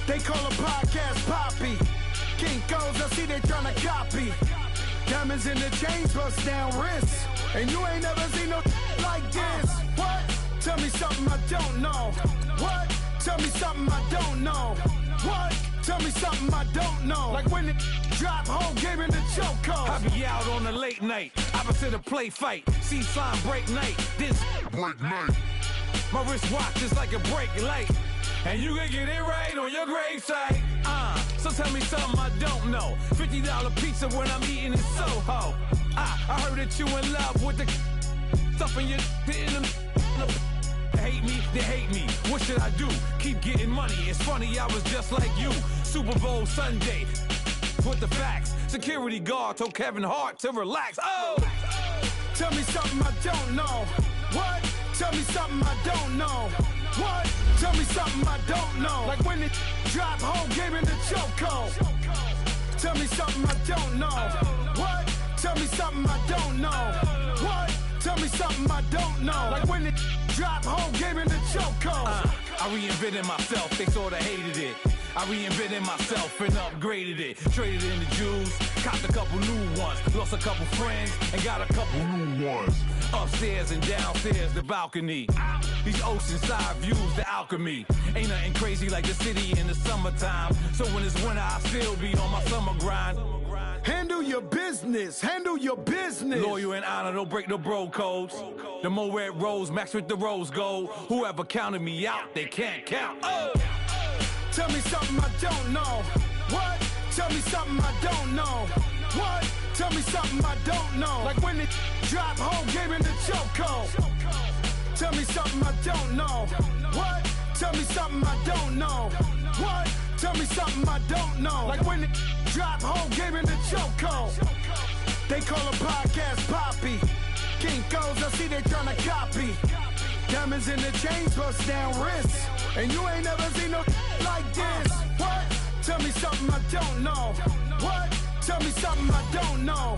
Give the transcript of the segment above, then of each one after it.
They call a podcast Poppy. Kinkos, I see they tryna copy. Diamonds in the chains, bust down wrists. And you ain't never seen no like this. What? Tell me something I don't know. What? Tell me something I don't know. What? Tell me something I don't know. Like when it drop, whole game in the chokehold. I be out on a late night, opposite a play fight. See sign break night, this break night. My wristwatch is like a brake light. And you can get it right on your gravesite. So tell me something I don't know. $50 pizza when I'm eating in Soho. I heard that you in love with the stuff in your hate me, they hate me. What should I do? Keep getting money. It's funny, I was just like you. Super Bowl Sunday. With the facts. Security guard told Kevin Hart to relax. Oh! Tell me something I don't know. What? Tell me something I don't know. What? Tell me something I don't know. Like when it drop, whole game in the chokehold. Tell me something I don't know. What? Tell me something I don't know. What? Tell me something I don't know. Like when it drop, whole game in the chokehold. I reinvented myself, they sorta hated it. I reinvented myself and upgraded it. Traded in the Jews, copped a couple new ones. Lost a couple friends and got a couple new ones. Upstairs and downstairs, the balcony. These oceanside views, the alchemy. Ain't nothing crazy like the city in the summertime. So when it's winter, I still be on my summer grind. Handle your business, handle your business. Loyal and honor, don't break no bro codes. The more red rose, max with the rose gold. Whoever counted me out, they can't count. Oh! Tell me something I don't know. What? Tell me something I don't know. What? Tell me something I don't know. Like when it drop, whole game in the chokehold. Tell me something I don't know. What? Tell me something I don't know. What? Tell me something I don't know. Like when it drop, whole game in the chokehold. They call a podcast Poppy. Kinkos, I see they tryna copy. Diamonds in the chains, bust down wrists. And you ain't never seen no like this. What? Tell me something I don't know. What? Tell me something I don't know.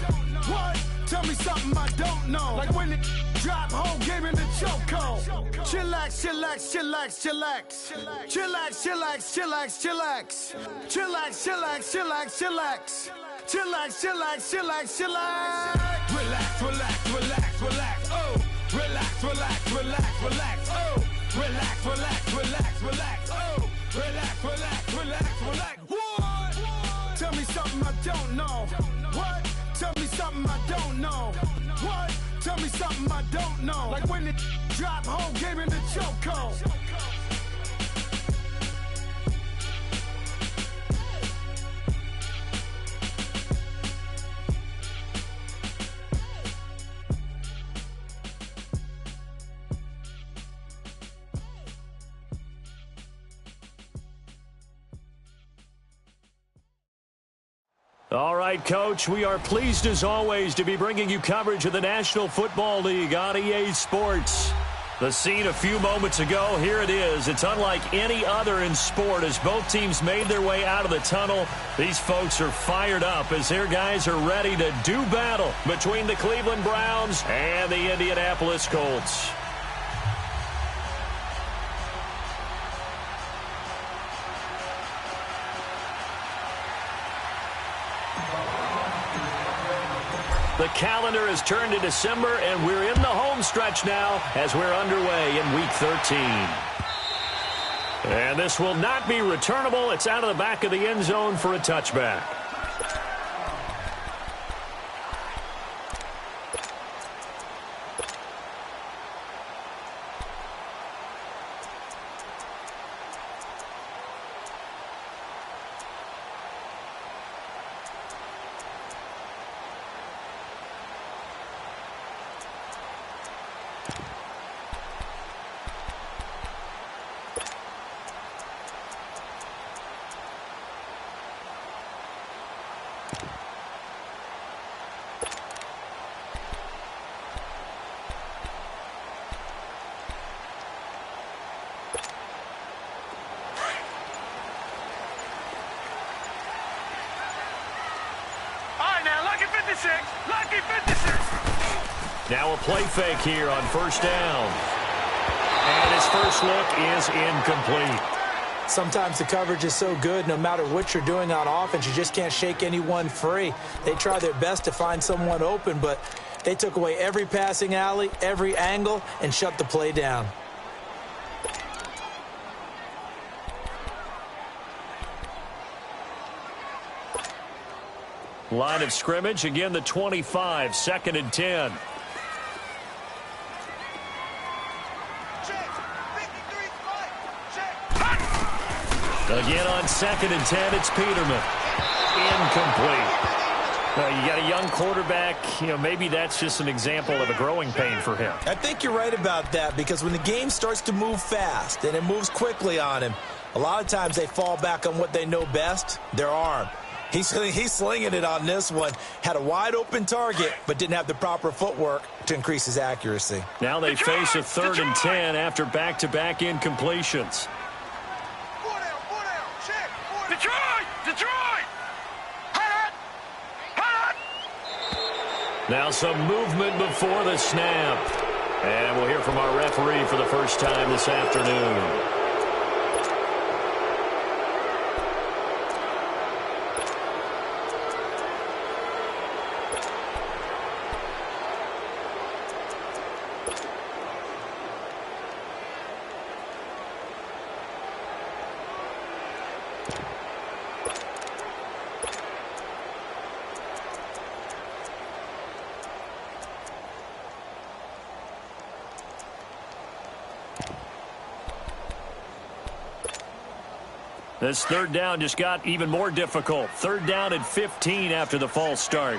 What? Tell me something I don't know. Like when it drop, whole game in the chokehold. Chillax, chillax, chillax, chillax. Chillax, chillax, chillax, chillax. Chillax, chillax, chillax, chillax. Chillax, chillax, chillax, chillax. Relax, relax, relax, relax. Oh! Relax, relax, relax, relax. Oh! Relax, relax, relax, relax. Oh! Relax, relax, relax, relax. What? Tell me something I don't know. What? Tell me something I don't know. What? Tell me something I don't know. Like when it drop, whole game in the chokehold. All right, Coach, we are pleased as always to be bringing you coverage of the National Football League on EA Sports. The scene a few moments ago, here it is. It's unlike any other in sport as both teams made their way out of the tunnel. These folks are fired up as their guys are ready to do battle between the Cleveland Browns and the Indianapolis Colts. The calendar has turned to December, and we're in the home stretch now as we're underway in Week 13. And this will not be returnable. It's out of the back of the end zone for a touchback. Lucky 56. Now a play fake here on first down. And his first look is incomplete. Sometimes the coverage is so good, no matter what you're doing on offense, you just can't shake anyone free. They try their best to find someone open, but they took away every passing alley, every angle, and shut the play down. Line of scrimmage, again the 25, 2nd and 10. Again on 2nd and 10, it's Peterman. Incomplete. You got a young quarterback, maybe that's just an example of a growing pain for him. I think you're right about that, because when the game starts to move fast and it moves quickly on him, a lot of times they fall back on what they know best, their arm. He's slinging it on this one. Had a wide-open target, but didn't have the proper footwork to increase his accuracy. Now they face a 3rd and 10 after back-to-back incompletions. Now some movement before the snap. And we'll hear from our referee for the first time this afternoon. This 3rd down just got even more difficult. 3rd down at 15 after the false start.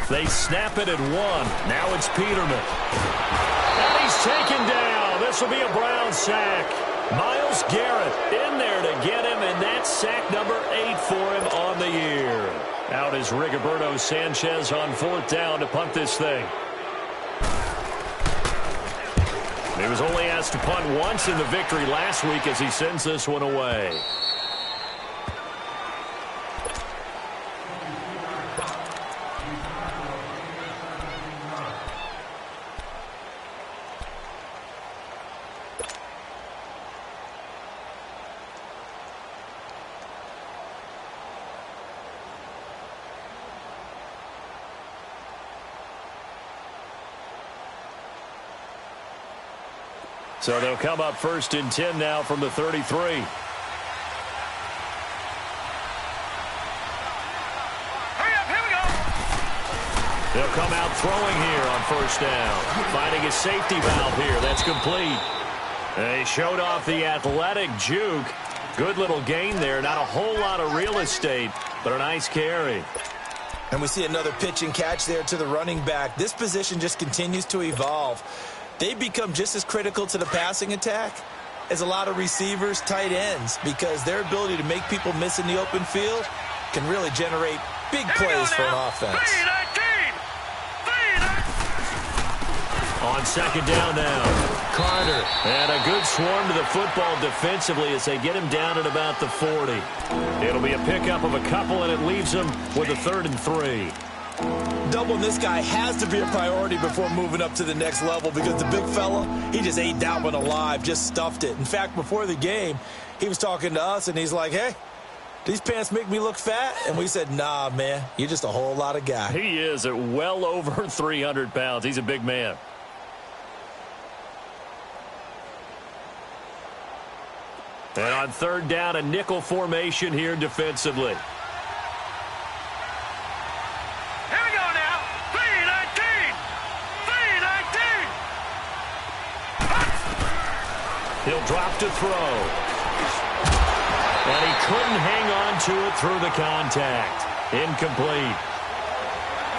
They snap it at 1. Now it's Peterman. And he's taken down. This will be a Brown sack. Myles Garrett in there to get him, and that's sack number 8 for him on the year. Out is Rigoberto Sanchez on 4th down to punt this thing. He was only asked to punt once in the victory last week as he sends this one away. So they'll come up 1st and 10 now from the 33. They'll come out throwing here on 1st down. Finding a safety valve here. That's complete. They showed off the athletic juke. Good little gain there. Not a whole lot of real estate, but a nice carry. And we see another pitch and catch there to the running back. This position just continues to evolve. They become just as critical to the passing attack as a lot of receivers, tight ends, because their ability to make people miss in the open field can really generate big plays for an offense. On 2nd down now, Carter. And a good swarm to the football defensively as they get him down at about the 40. It'll be a pickup of a couple, and it leaves them with a 3rd and 3. Doubling this guy has to be a priority before moving up to the next level, because the big fella, he just ate that one alive, just stuffed it. In fact, before the game, he was talking to us, and he's like, hey, these pants make me look fat? And we said, nah, man, you're just a whole lot of guy. He is at well over 300 pounds. He's a big man. And on 3rd down, a nickel formation here defensively. He'll drop to throw. And he couldn't hang on to it through the contact. Incomplete.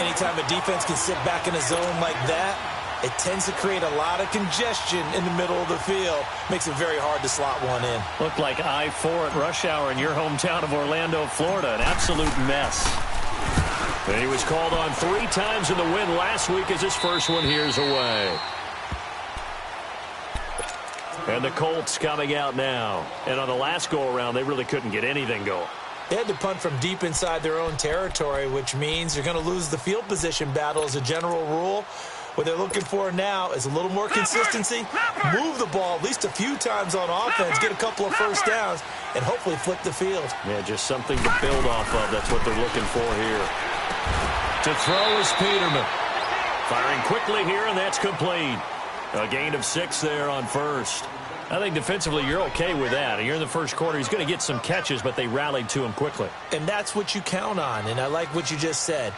Anytime a defense can sit back in a zone like that, it tends to create a lot of congestion in the middle of the field. Makes it very hard to slot one in. Looked like I-4 at rush hour in your hometown of Orlando, Florida. An absolute mess. And he was called on 3 times in the win last week as his first one here's away. And the Colts coming out now. And on the last go-around, they really couldn't get anything going. They had to punt from deep inside their own territory, which means you're going to lose the field position battle as a general rule. What they're looking for now is a little more consistency, move the ball at least a few times on offense, get a couple of first downs, and hopefully flip the field. Yeah, just something to build off of. That's what they're looking for here. To throw is Peterman. Firing quickly here, and that's complete. A gain of 6 there on first. I think defensively you're okay with that. You're in the first quarter. He's going to get some catches, but they rallied to him quickly. And that's what you count on, and I like what you just said.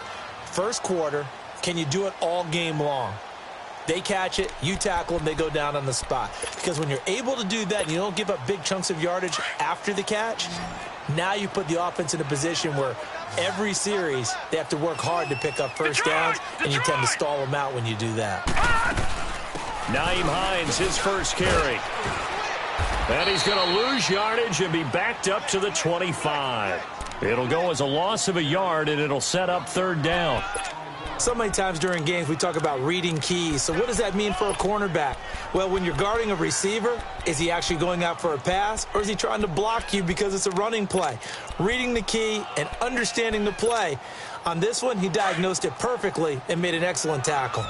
First quarter, can you do it all game long? They catch it, you tackle them, they go down on the spot. Because when you're able to do that and you don't give up big chunks of yardage after the catch, now you put the offense in a position where every series they have to work hard to pick up first downs, and you tend to stall them out when you do that. Naeem Hines, his first carry. And he's going to lose yardage and be backed up to the 25. It'll go as a loss of a yard, and it'll set up third down. So many times during games we talk about reading keys. So what does that mean for a cornerback? Well, when you're guarding a receiver, is he actually going out for a pass, or is he trying to block you because it's a running play? Reading the key and understanding the play. On this one, he diagnosed it perfectly and made an excellent tackle.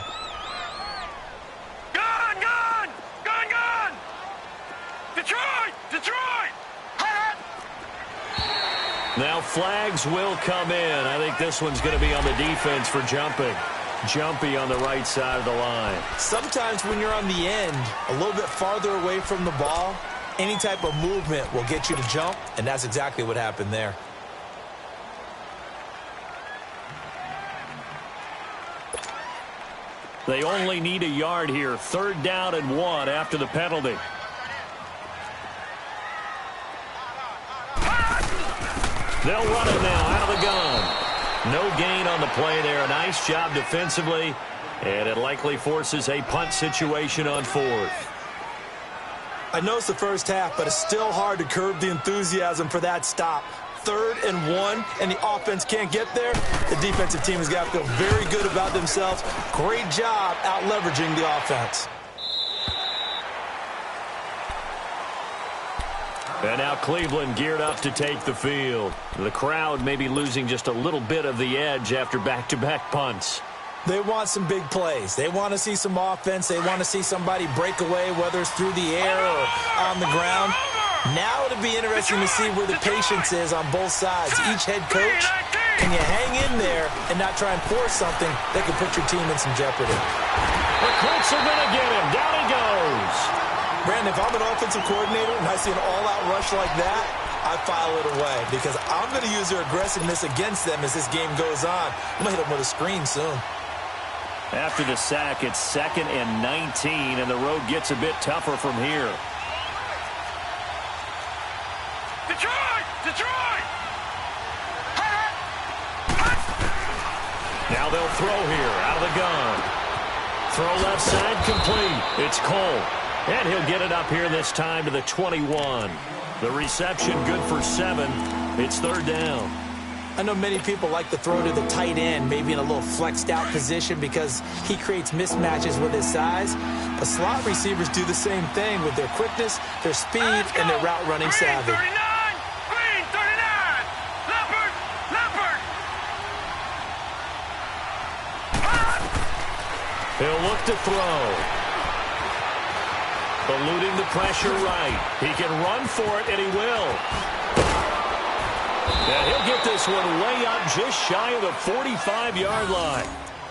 Now flags will come in. I think this one's going to be on the defense for jumping. Jumpy on the right side of the line. Sometimes when you're on the end, a little bit farther away from the ball, any type of movement will get you to jump, and that's exactly what happened there. They only need a yard here. 3rd down and 1 after the penalty. They'll run it now out of the gun. No gain on the play there. A nice job defensively, and it likely forces a punt situation on 4th. I know it's the first half, but it's still hard to curb the enthusiasm for that stop. 3rd and 1, and the offense can't get there. The defensive team has got to feel very good about themselves. Great job out leveraging the offense. And now Cleveland geared up to take the field. The crowd may be losing just a little bit of the edge after back-to-back punts. They want some big plays. They want to see some offense. They want to see somebody break away, whether it's through the air or on the ground. Now it'll be interesting to see where the patience is on both sides. Each head coach, can you hang in there and not try and force something that could put your team in some jeopardy? The Colts are going to get him. Down he goes. Brandon, if I'm an offensive coordinator and I see an all-out rush like that, I file it away because I'm going to use their aggressiveness against them as this game goes on. I'm going to hit them with a screen soon. After the sack, it's 2nd and 19, and the road gets a bit tougher from here. Detroit! Detroit! Now they'll throw here out of the gun. Throw left side complete. It's Cole. And he'll get it up here this time to the 21. The reception good for 7. It's 3rd down. I know many people like to throw to the tight end, maybe in a little flexed out position because he creates mismatches with his size. But slot receivers do the same thing with their quickness, their speed, and their route running savvy. Green 39! Leopard! Leopard! He'll look to throw. Eluding the pressure right. He can run for it, and he will. And he'll get this one way up just shy of the 45-yard line.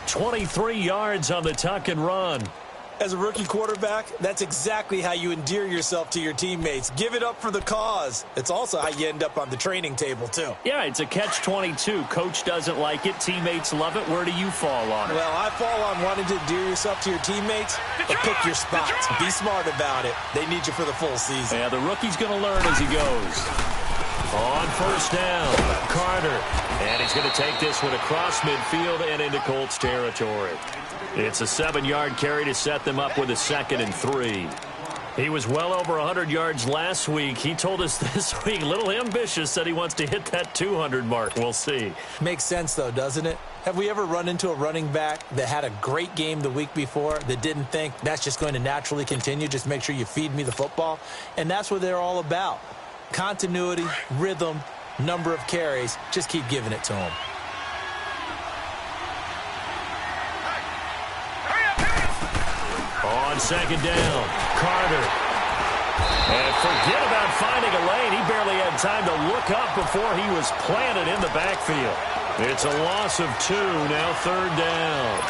23 yards on the tuck and run. As a rookie quarterback, that's exactly how you endear yourself to your teammates. Give it up for the cause. It's also how you end up on the training table, too. Yeah, it's a catch-22. Coach doesn't like it. Teammates love it. Where do you fall on it? Well, I fall on wanting to endear yourself to your teammates, but pick your spots. Be smart about it. They need you for the full season. Yeah, the rookie's going to learn as he goes. On 1st down, Carter. And he's going to take this one across midfield and into Colts territory. It's a 7-yard carry to set them up with a 2nd and 3. He was well over 100 yards last week. He told us this week, a little ambitious, said he wants to hit that 200 mark. We'll see. Makes sense, though, doesn't it? Have we ever run into a running back that had a great game the week before that didn't think that's just going to naturally continue? Just make sure you feed me the football. And that's what they're all about. Continuity, rhythm, number of carries. Just keep giving it to him. On second down, Carter. And forget about finding a lane. He barely had time to look up before he was planted in the backfield. It's a loss of 2, now third down.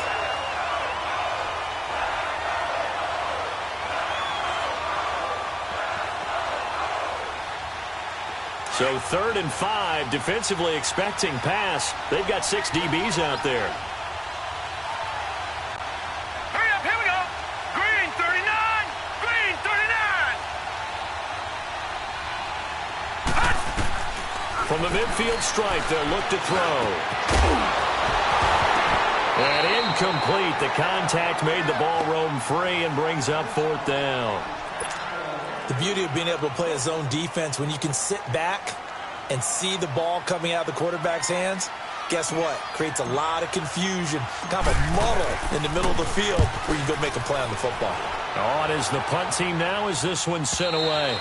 So 3rd and 5, defensively expecting pass. They've got 6 DBs out there. From the midfield stripe, they'll look to throw. And incomplete. The contact made the ball roam free and brings up 4th down. The beauty of being able to play a zone defense when you can sit back and see the ball coming out of the quarterback's hands, guess what? Creates a lot of confusion, kind of a muddle in the middle of the field where you can go make a play on the football. On is the punt team now as this one's sent away.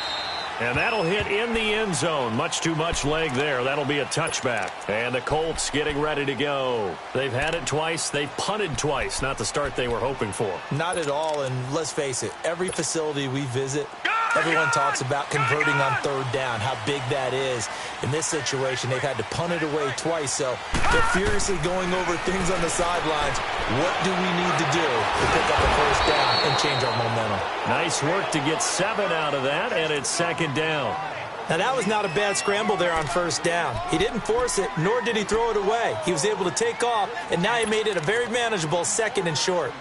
And that'll hit in the end zone. Much too much leg there. That'll be a touchback. And the Colts getting ready to go. They've had it twice. They've punted twice. Not the start they were hoping for. Not at all. And let's face it, every facility we visit, everyone talks about converting on 3rd down, how big that is. In this situation, they've had to punt it away twice. So they're furiously going over things on the sidelines. What do we need to do to pick up a 1st down and change our momentum? Nice work to get 7 out of that, and it's 2nd down. Now, that was not a bad scramble there on 1st down. He didn't force it, nor did he throw it away. He was able to take off, and now he made it a very manageable 2nd and short.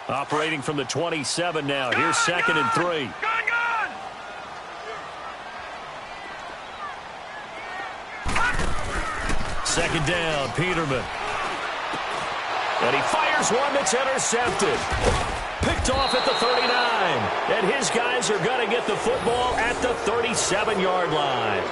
Operating from the 27 now. Here's 2nd and 3. Second down, Peterman. And he fires one that's intercepted. Picked off at the 39. And his guys are going to get the football at the 37-yard line.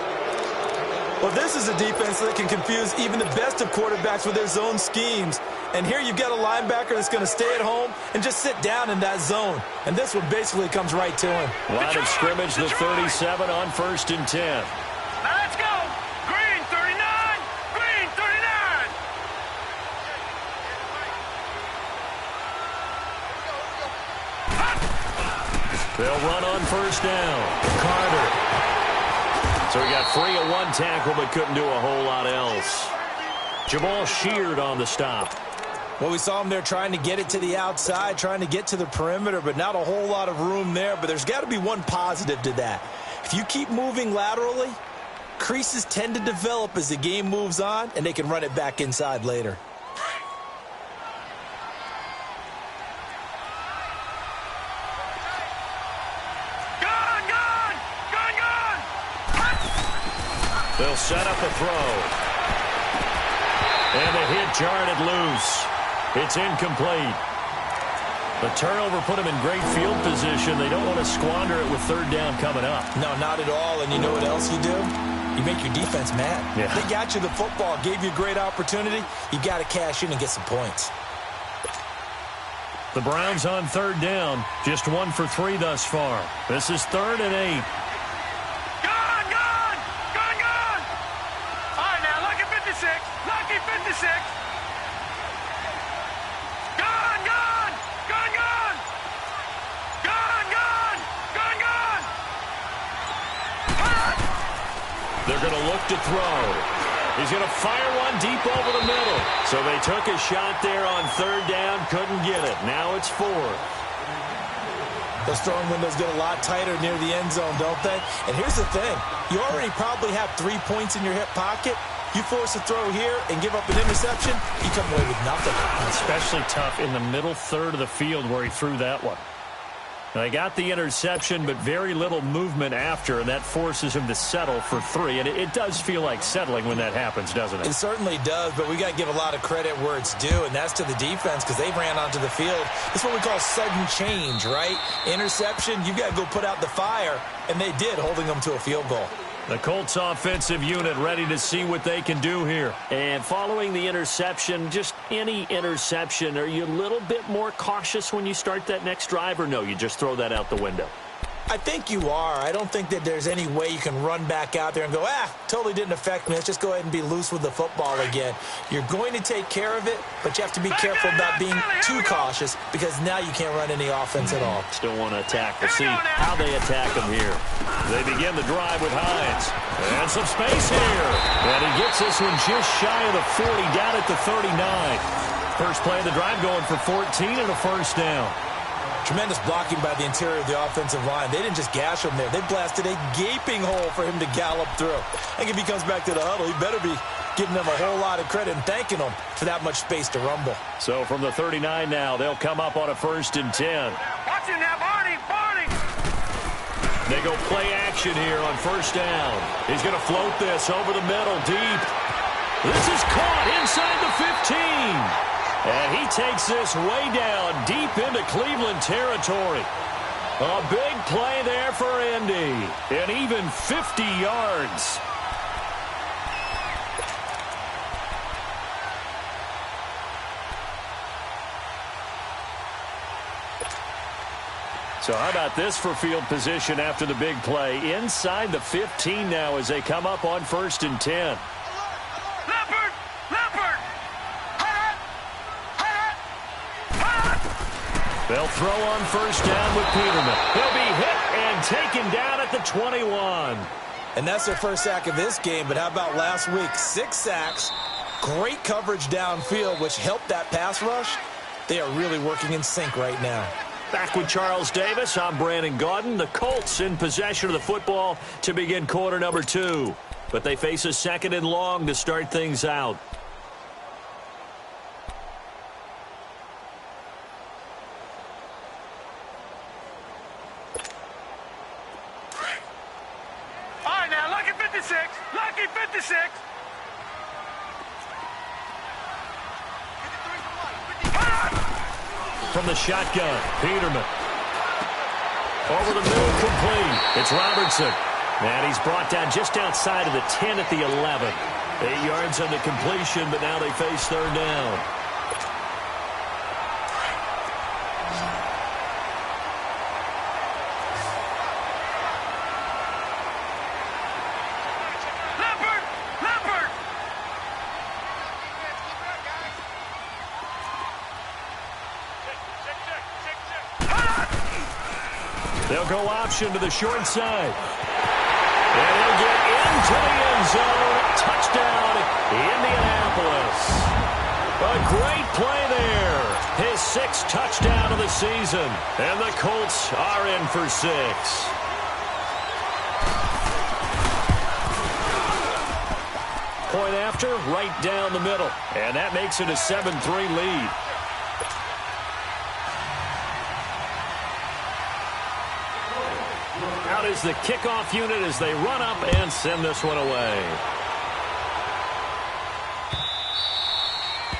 Well, this is a defense that can confuse even the best of quarterbacks with their zone schemes. And here you've got a linebacker that's going to stay at home and just sit down in that zone. And this one basically comes right to him. Line of scrimmage, the 37 on 1st and 10. Now let's go. Green 39. Green 39. They'll run on 1st down. Carter. So he got free of 1 tackle but couldn't do a whole lot else. Jamal Sheard on the stop. Well, we saw him there trying to get it to the outside, trying to get to the perimeter, but not a whole lot of room there. But there's got to be one positive to that. If you keep moving laterally, creases tend to develop as the game moves on, and they can run it back inside later. They'll set up a throw. And the hit jarred it loose. It's incomplete. The turnover put them in great field position. They don't want to squander it with 3rd down coming up. No, not at all. And you know what else you do? You make your defense mad. Yeah. They got you the football, gave you a great opportunity. You got to cash in and get some points. The Browns on 3rd down. Just 1 for 3 thus far. This is 3rd and 8. Lucky 56. Gone. They're going to look to throw. He's going to fire one deep over the middle. So they took a shot there on 3rd down, couldn't get it. Now it's 4th. Those throwing windows get a lot tighter near the end zone, don't they? And here's the thing. You already probably have 3 points in your hip pocket. You force a throw here and give up an interception, you come away with nothing. Especially tough in the middle 3rd of the field where he threw that one. They got the interception, but very little movement after, and that forces him to settle for 3. And it does feel like settling when that happens, doesn't it? It certainly does, but we got to give a lot of credit where it's due, and that's to the defense because they ran onto the field. It's what we call sudden change, right? Interception, you got to go put out the fire, and they did, holding them to a field goal. The Colts offensive unit ready to see what they can do here. And following the interception, just any interception, are you a little bit more cautious when you start that next drive, or no, you just throw that out the window? I think you are. I don't think that there's any way you can run back out there and go, totally didn't affect me. Let's just go ahead and be loose with the football again. You're going to take care of it, but you have to be careful about being too cautious because now you can't run any offense at all. Still want to attack. We'll see how they attack them here. They begin the drive with Hines. And some space here. And he gets this one just shy of the 40, down at the 39. First play of the drive going for 14 and a first down. Tremendous blocking by the interior of the offensive line. They didn't just gash him there. They blasted a gaping hole for him to gallop through. I think if he comes back to the huddle, he better be giving them a whole lot of credit and thanking them for that much space to rumble. So from the 39 now, they'll come up on a 1st and 10. Watch it now, Barney! They go play action here on 1st down. He's going to float this over the middle, deep. This is caught inside the 15. And he takes this way down deep into Cleveland territory. A big play there for Indy. And even 50 yards. So how about this for field position after the big play? Inside the 15 now as they come up on 1st and 10. They'll throw on 1st down with Peterman. He'll be hit and taken down at the 21. And that's their first sack of this game, but how about last week? 6 sacks, great coverage downfield, which helped that pass rush. They are really working in sync right now. Back with Charles Davis, I'm Brandon Gaudin. The Colts in possession of the football to begin quarter number 2. But they face a 2nd and long to start things out. Lucky 56. From the shotgun, Peterman. Over the middle, complete. It's Robertson. And he's brought down just outside of the 10 at the 11. 8 yards on the completion, but now they face 3rd down. They'll go option to the short side. And he'll get into the end zone. Touchdown, Indianapolis. A great play there. His 6th touchdown of the season. And the Colts are in for 6. Point after, right down the middle. And that makes it a 7-3 lead. Out is the kickoff unit as they run up and send this one away.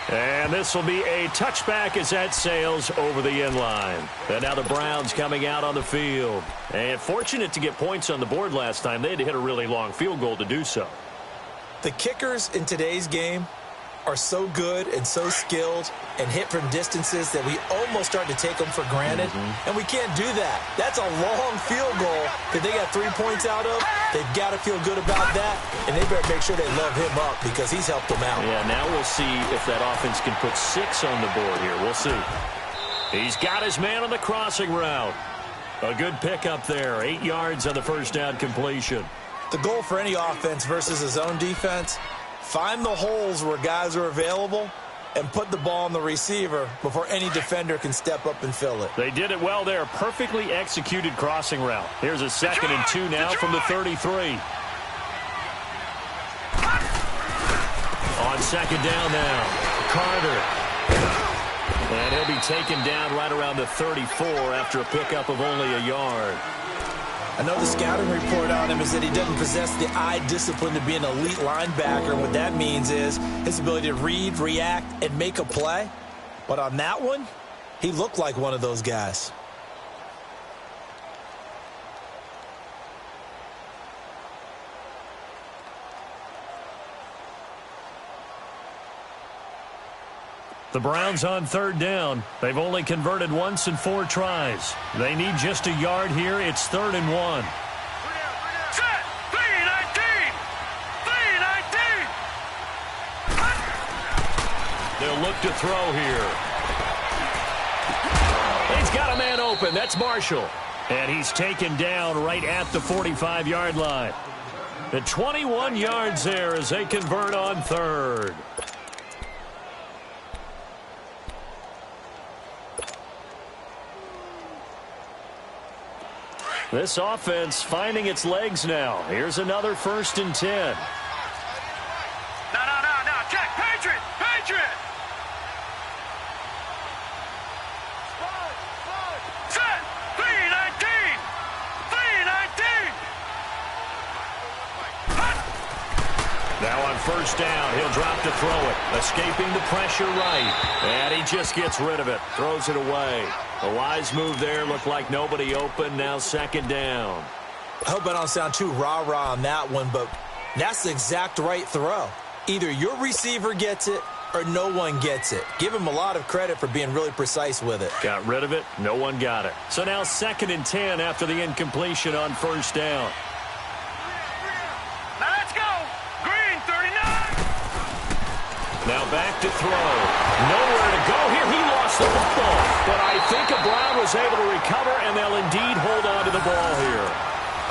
And this will be a touchback as that sails over the end line. And now the Browns coming out on the field. And fortunate to get points on the board last time. They had to hit a really long field goal to do so. The kickers in today's game are so good and so skilled and hit from distances that we almost start to take them for granted. And we can't do that. That's a long field goal that they got 3 points out of. They've got to feel good about that, and they better make sure they love him up because he's helped them out. Yeah, now we'll see if that offense can put 6 on the board here. We'll see. He's got his man on the crossing route. A good pickup there. 8 yards on the 1st down completion. The goal for any offense versus his own defense, find the holes where guys are available and put the ball on the receiver before any defender can step up and fill it. They did it well there. Perfectly executed crossing route. Here's a 2nd and 2 now from the 33. On 2nd down now, Carter. And he'll be taken down right around the 34 after a pickup of only a yard. I know the scouting report on him is that he doesn't possess the eye discipline to be an elite linebacker. What that means is his ability to read, react, and make a play. But on that one, he looked like one of those guys. The Browns on third down. They've only converted once in 4 tries. They need just a yard here. It's 3rd and 1. Set. 3-19. 3-19. They'll look to throw here. He's got a man open. That's Marshall. And he's taken down right at the 45-yard line. The 21 yards there as they convert on 3rd. This offense finding its legs now. Here's another 1st and 10. No. Check. Patriot. Set. 3-19. 3-19. Now on 1st down, he'll drop to throw it. Escaping the pressure right. And he just gets rid of it. Throws it away. A wise move there. Looked like nobody open. Now 2nd down. I hope I don't sound too rah-rah on that one, but that's the exact right throw. Either your receiver gets it or no one gets it. Give him a lot of credit for being really precise with it. Got rid of it. No one got it. So now 2nd and 10 after the incompletion on 1st down. Now let's go. Green, 39. Now back to throw. Nowhere to go here. He lost the football. But I think Brown was able to recover, and they'll indeed hold on to the ball here.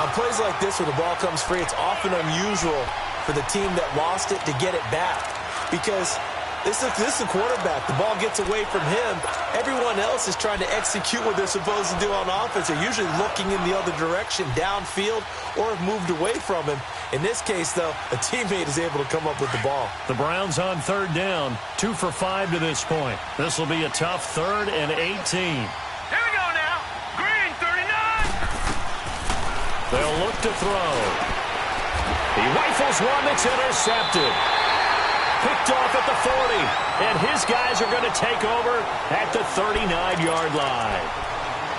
On plays like this where the ball comes free, it's often unusual for the team that lost it to get it back. Because this is the quarterback. The ball gets away from him. Everyone else is trying to execute what they're supposed to do on offense. They're usually looking in the other direction, downfield, or have moved away from him. In this case, though, a teammate is able to come up with the ball. The Browns on 3rd down, 2 for 5 to this point. This will be a tough 3rd and 18. Here we go now. Green, 39. They'll look to throw. He rifles one that's intercepted. Picked off at the 40, and his guys are going to take over at the 39-yard line.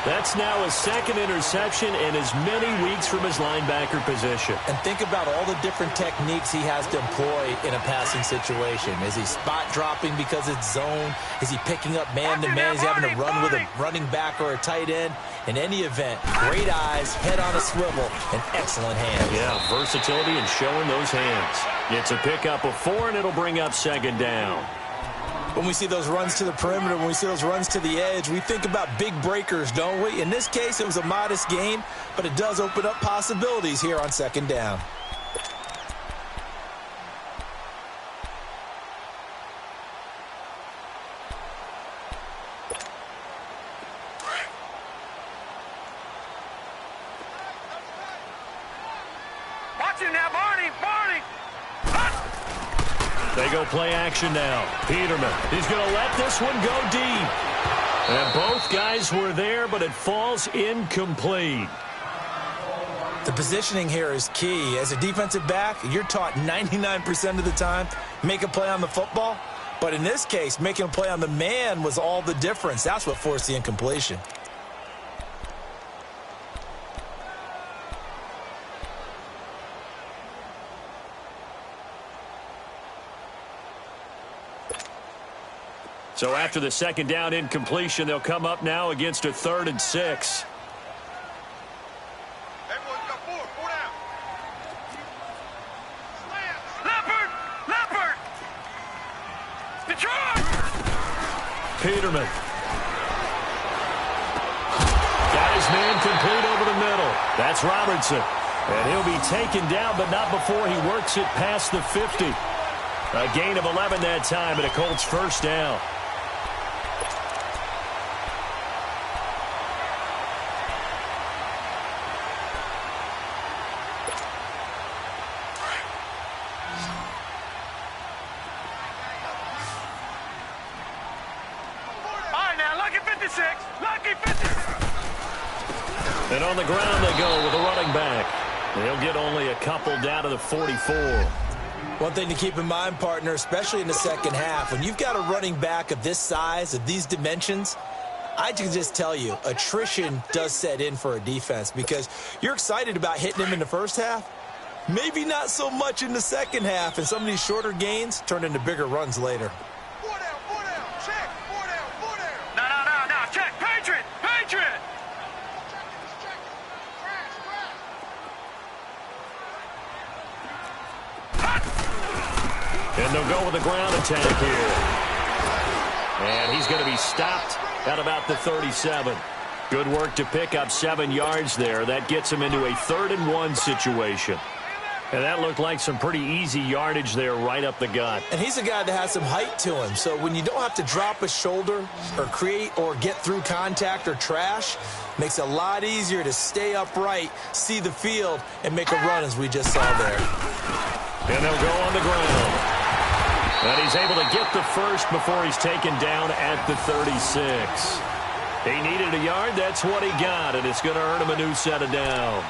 That's now his 2nd interception in as many weeks from his linebacker position. And think about all the different techniques he has to employ in a passing situation. Is he spot dropping because it's zone? Is he picking up man-to-man? Is he having to run with a running back or a tight end? In any event, great eyes, head on a swivel, and excellent hands. Yeah, versatility and showing those hands. It's a pickup of 4, and it'll bring up 2nd down. When we see those runs to the perimeter, when we see those runs to the edge, we think about big breakers, don't we? In this case, it was a modest gain, but it does open up possibilities here on 2nd down. Watch him now, Barney. They go play action now. Peterman, he's going to let this one go deep. And both guys were there, but it falls incomplete. The positioning here is key. As a defensive back, you're taught 99% of the time, make a play on the football. But in this case, making a play on the man was all the difference. That's what forced the incompletion. So after the 2nd down incompletion, they'll come up now against a 3rd and 6. Everyone's got 4 down. Leopard. Detroit. Peterman. Got his man complete over the middle. That's Robertson. And he'll be taken down, but not before he works it past the 50. A gain of 11 that time, and a Colts 1st down. And on the ground they go with a running back. They'll get only a couple down to the 44. One thing to keep in mind, partner, especially in the 2nd half, when you've got a running back of this size, of these dimensions, I can just tell you, attrition does set in for a defense because you're excited about hitting him in the 1st half. Maybe not so much in the 2nd half, and some of these shorter gains turn into bigger runs later. 4 down, check. And they'll go with a ground attack here. And he's going to be stopped at about the 37. Good work to pick up 7 yards there. That gets him into a 3rd and 1 situation. And that looked like some pretty easy yardage there right up the gut. And he's a guy that has some height to him. So when you don't have to drop a shoulder or create or get through contact or trash, makes it a lot easier to stay upright, see the field, and make a run as we just saw there. And they'll go on the ground. And he's able to get the first before he's taken down at the 36. He needed a yard. That's what he got, and it's going to earn him a new set of downs.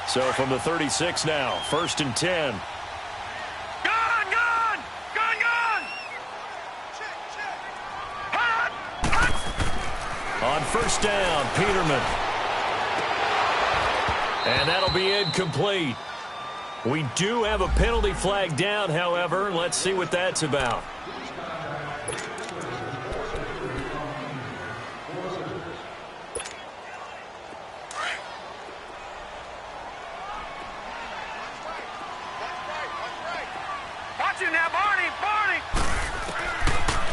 So from the 36 now, 1st and 10. On 1st down, Peterman. And that'll be incomplete. We do have a penalty flag down, however. Let's see what that's about.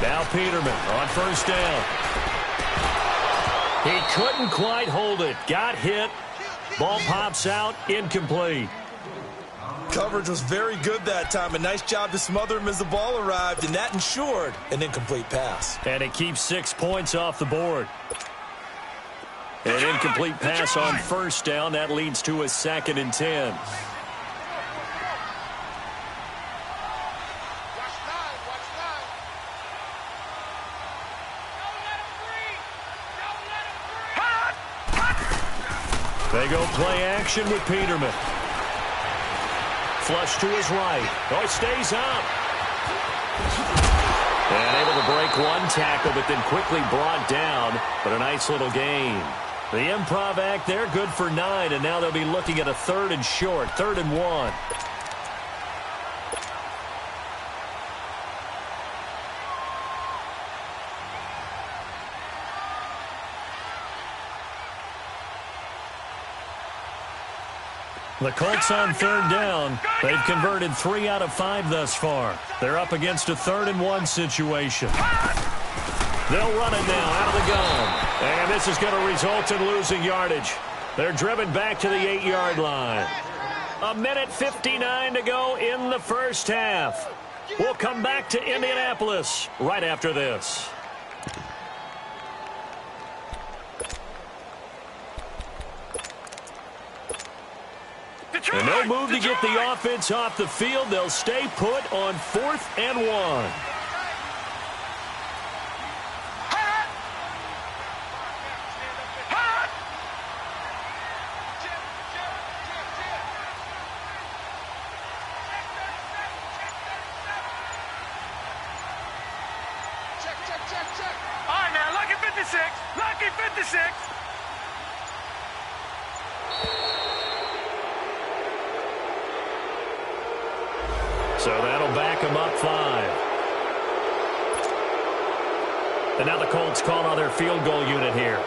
Now Peterman on 1st down. He couldn't quite hold it. Got hit. Ball pops out. Incomplete. Coverage was very good that time. A nice job to smother him as the ball arrived, and that ensured an incomplete pass. And it keeps 6 points off the board. An incomplete pass on 1st down. That leads to a 2nd and 10. They go play action with Peterman. Flush to his right. Oh, he stays up. And able to break one tackle, but then quickly brought down. But a nice little gain. The improv act there, good for 9. And now they'll be looking at a 3rd and short, 3rd and 1. The Colts on 3rd down. They've converted 3 out of 5 thus far. They're up against a 3rd and 1 situation. They'll run it now out of the gun. And this is going to result in losing yardage. They're driven back to the 8-yard line. 1:59 to go in the first half. We'll come back to Indianapolis right after this. And no move to get the offense off the field. They'll stay put on 4th and 1. Check. All right, now, lucky 56. Lucky 56. So that'll back them up 5. And now the Colts call on their field goal unit here.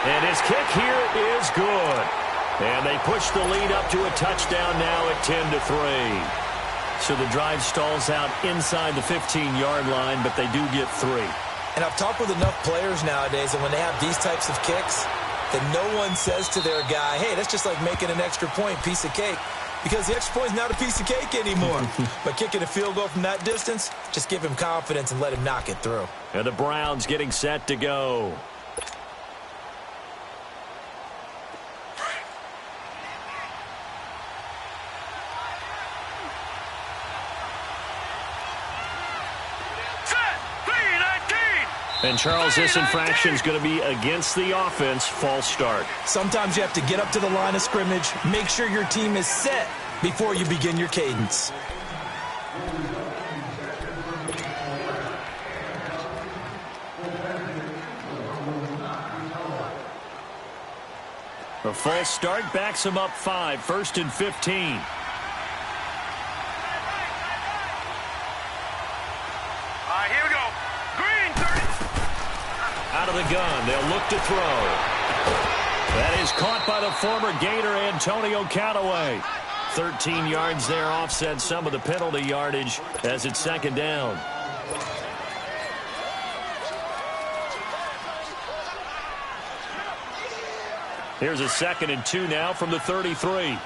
And his kick here is good. And they push the lead up to a touchdown now at 10-3. So the drive stalls out inside the 15-yard line, but they do get 3. And I've talked with enough players nowadays, and when they have these types of kicks, that no one says to their guy, hey, that's just like making an extra point, piece of cake. Because the extra point is not a piece of cake anymore. But kicking a field goal from that distance, just give him confidence and let him knock it through. And the Browns getting set to go. And, Charles, this infraction is going to be against the offense. False start. Sometimes you have to get up to the line of scrimmage, make sure your team is set before you begin your cadence. A false start backs him up 5, 1st and 15. Here we go. Green, 30. Out of the gun. They'll look to throw. That is caught by the former Gator Antonio Callaway. 13 yards there, offset some of the penalty yardage as it's 2nd down. Here's a 2nd and 2 now from the 33.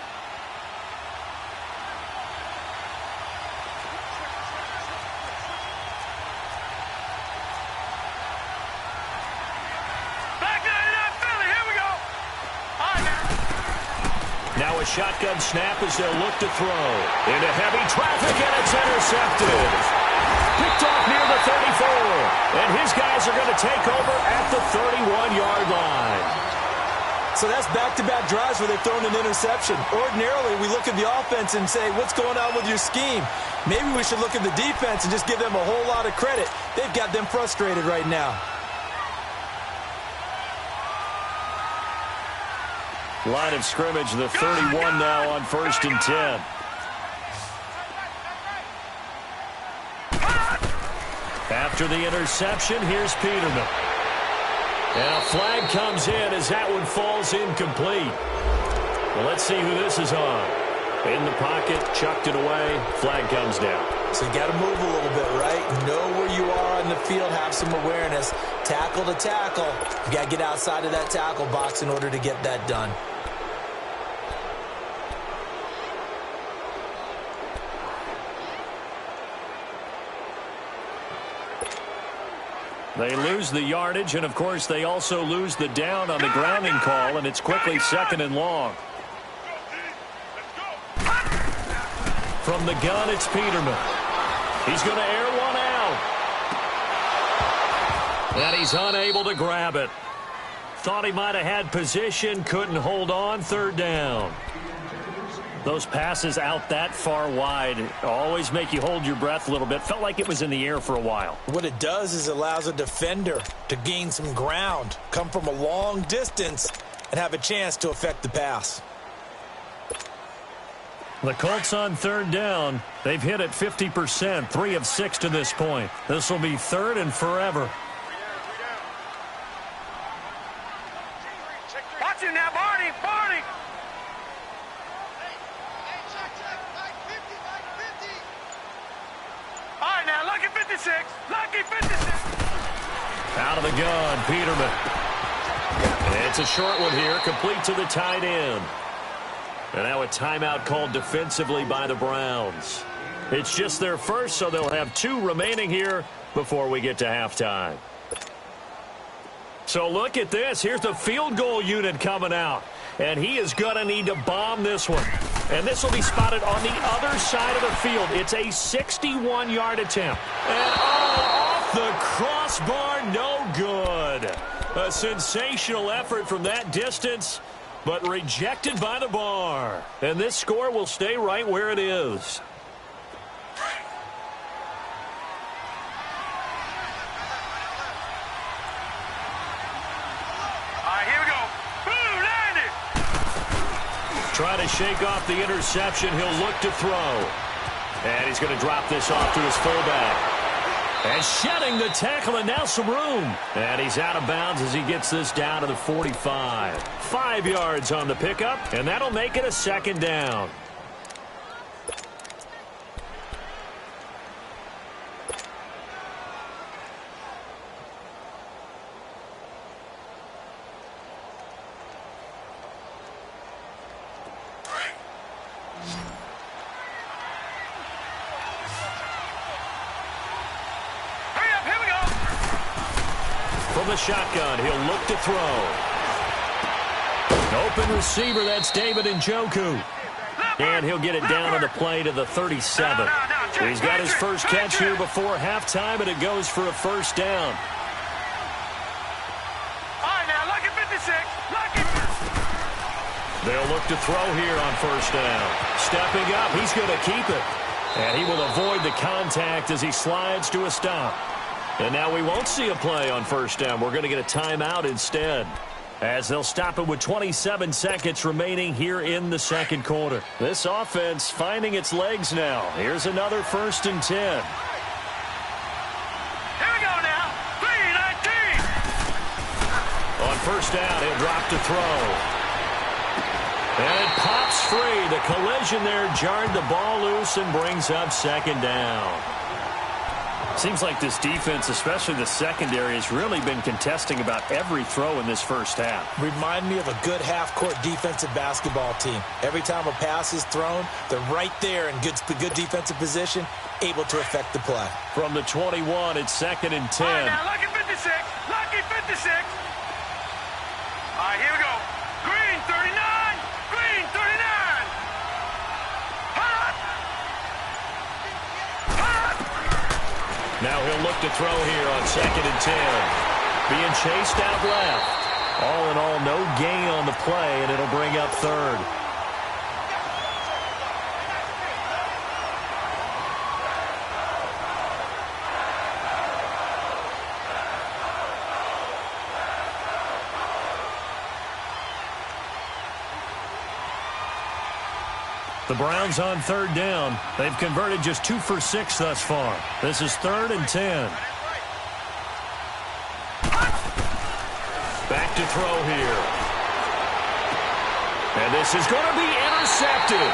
Now a shotgun snap as they'll look to throw. Into heavy traffic, and it's intercepted. Picked off near the 34. And his guys are going to take over at the 31-yard line. So that's back-to-back drives where they've thrown an interception. Ordinarily, we look at the offense and say, what's going on with your scheme? Maybe we should look at the defense and just give them a whole lot of credit. They've got them frustrated right now. Line of scrimmage, the 31 now on 1st and 10. After the interception, here's Peterman. And a flag comes in as that one falls incomplete. Well, let's see who this is on. In the pocket, chucked it away, flag comes down. So you got to move a little bit, right? Know where you are on the field, have some awareness. Tackle to tackle. You got to get outside of that tackle box in order to get that done. They lose the yardage, and, of course, they also lose the down on the grounding call, and it's quickly 2nd and long. From the gun, it's Peterman. He's going to air one out. And he's unable to grab it. Thought he might have had position, couldn't hold on, 3rd down. Those passes out that far wide always make you hold your breath a little bit. Felt like it was in the air for a while. What it does is it allows a defender to gain some ground, come from a long distance, and have a chance to affect the pass. The Colts on 3rd down. They've hit it 50%, 3 of 6 to this point. This will be 3rd and forever. Watch him now, Barney. All right, now, lucky 56. Lucky 56. Out of the gun, Peterman. And it's a short one here, complete to the tight end. And now a timeout called defensively by the Browns. It's just their first, so they'll have 2 remaining here before we get to halftime. So look at this. Here's the field goal unit coming out. And he is going to need to bomb this one. And this will be spotted on the other side of the field. It's a 61-yard attempt. And off the crossbar, no good. A sensational effort from that distance, but rejected by the bar. And this score will stay right where it is. Try to shake off the interception. He'll look to throw. And he's going to drop this off to his fullback. And shedding the tackle, and now some room. And he's out of bounds as he gets this down to the 45. 5 yards on the pickup, and that'll make it a 2nd down. From the shotgun, he'll look to throw. Open receiver, that's David Njoku. And he'll get it down on the play to the 37. He's got his first catch here before halftime, and it goes for a 1st down. All right, now, lucky 56. Lucky. They'll look to throw here on 1st down. Stepping up, he's going to keep it. And he will avoid the contact as he slides to a stop. And now we won't see a play on 1st down. We're going to get a timeout instead. as they'll stop it with 27 seconds remaining here in the second quarter. This offense finding its legs now. Here's another 1st and 10. Here we go now. 3-19. On 1st down, he'll drop to throw. And it pops free. The collision there jarred the ball loose and brings up 2nd down. Seems like this defense, especially the secondary, has really been contesting about every throw in this first half. Remind me of a good half-court defensive basketball team. Every time a pass is thrown, they're right there in good defensive position, able to affect the play. From the 21, it's 2nd and 10. All right, now, lucky 56. Lucky 56. All right, here we go. Green, 39. Green, 39. Hot. Hot. Now he'll look to throw here on 2nd and 10. Being chased out left. All in all, no gain on the play, and it'll bring up 3rd. The Browns on 3rd down. They've converted just 2 for 6 thus far. This is 3rd and 10. Back to throw here. And this is going to be intercepted.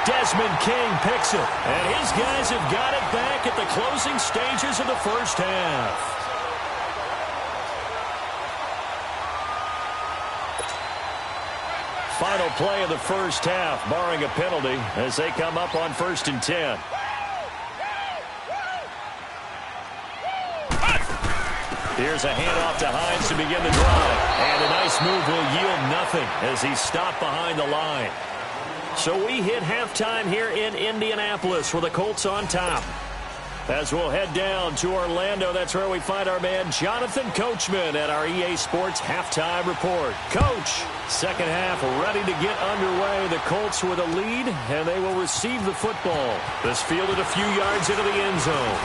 Desmond King picks it. And his guys have got it back at the closing stages of the first half. Final play of the first half, barring a penalty, as they come up on 1st and 10. Here's a handoff to Hines to begin the drive. And a nice move will yield nothing as he's stopped behind the line. So we hit halftime here in Indianapolis with the Colts on top. As we'll head down to Orlando, that's where we find our man Jonathan Coachman at our EA Sports Halftime Report. Coach, second half ready to get underway. The Colts with a lead, and they will receive the football. This fielded a few yards into the end zone.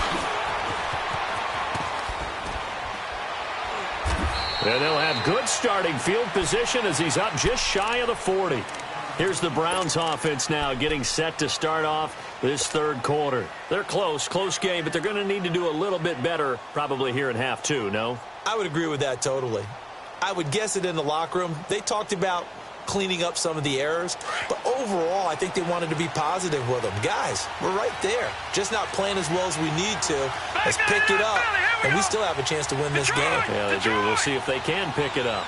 And they'll have good starting field position as he's up just shy of the 40. Here's the Browns offense now getting set to start off this third quarter. They're close game, but they're going to need to do a little bit better probably here in half 2, no? I would agree with that totally. I would guess it in the locker room. They talked about cleaning up some of the errors, but overall I think they wanted to be positive with them. Guys, we're right there. Just not playing as well as we need to. Let's pick it up, and we still have a chance to win this game. Yeah, they do. We'll see if they can pick it up.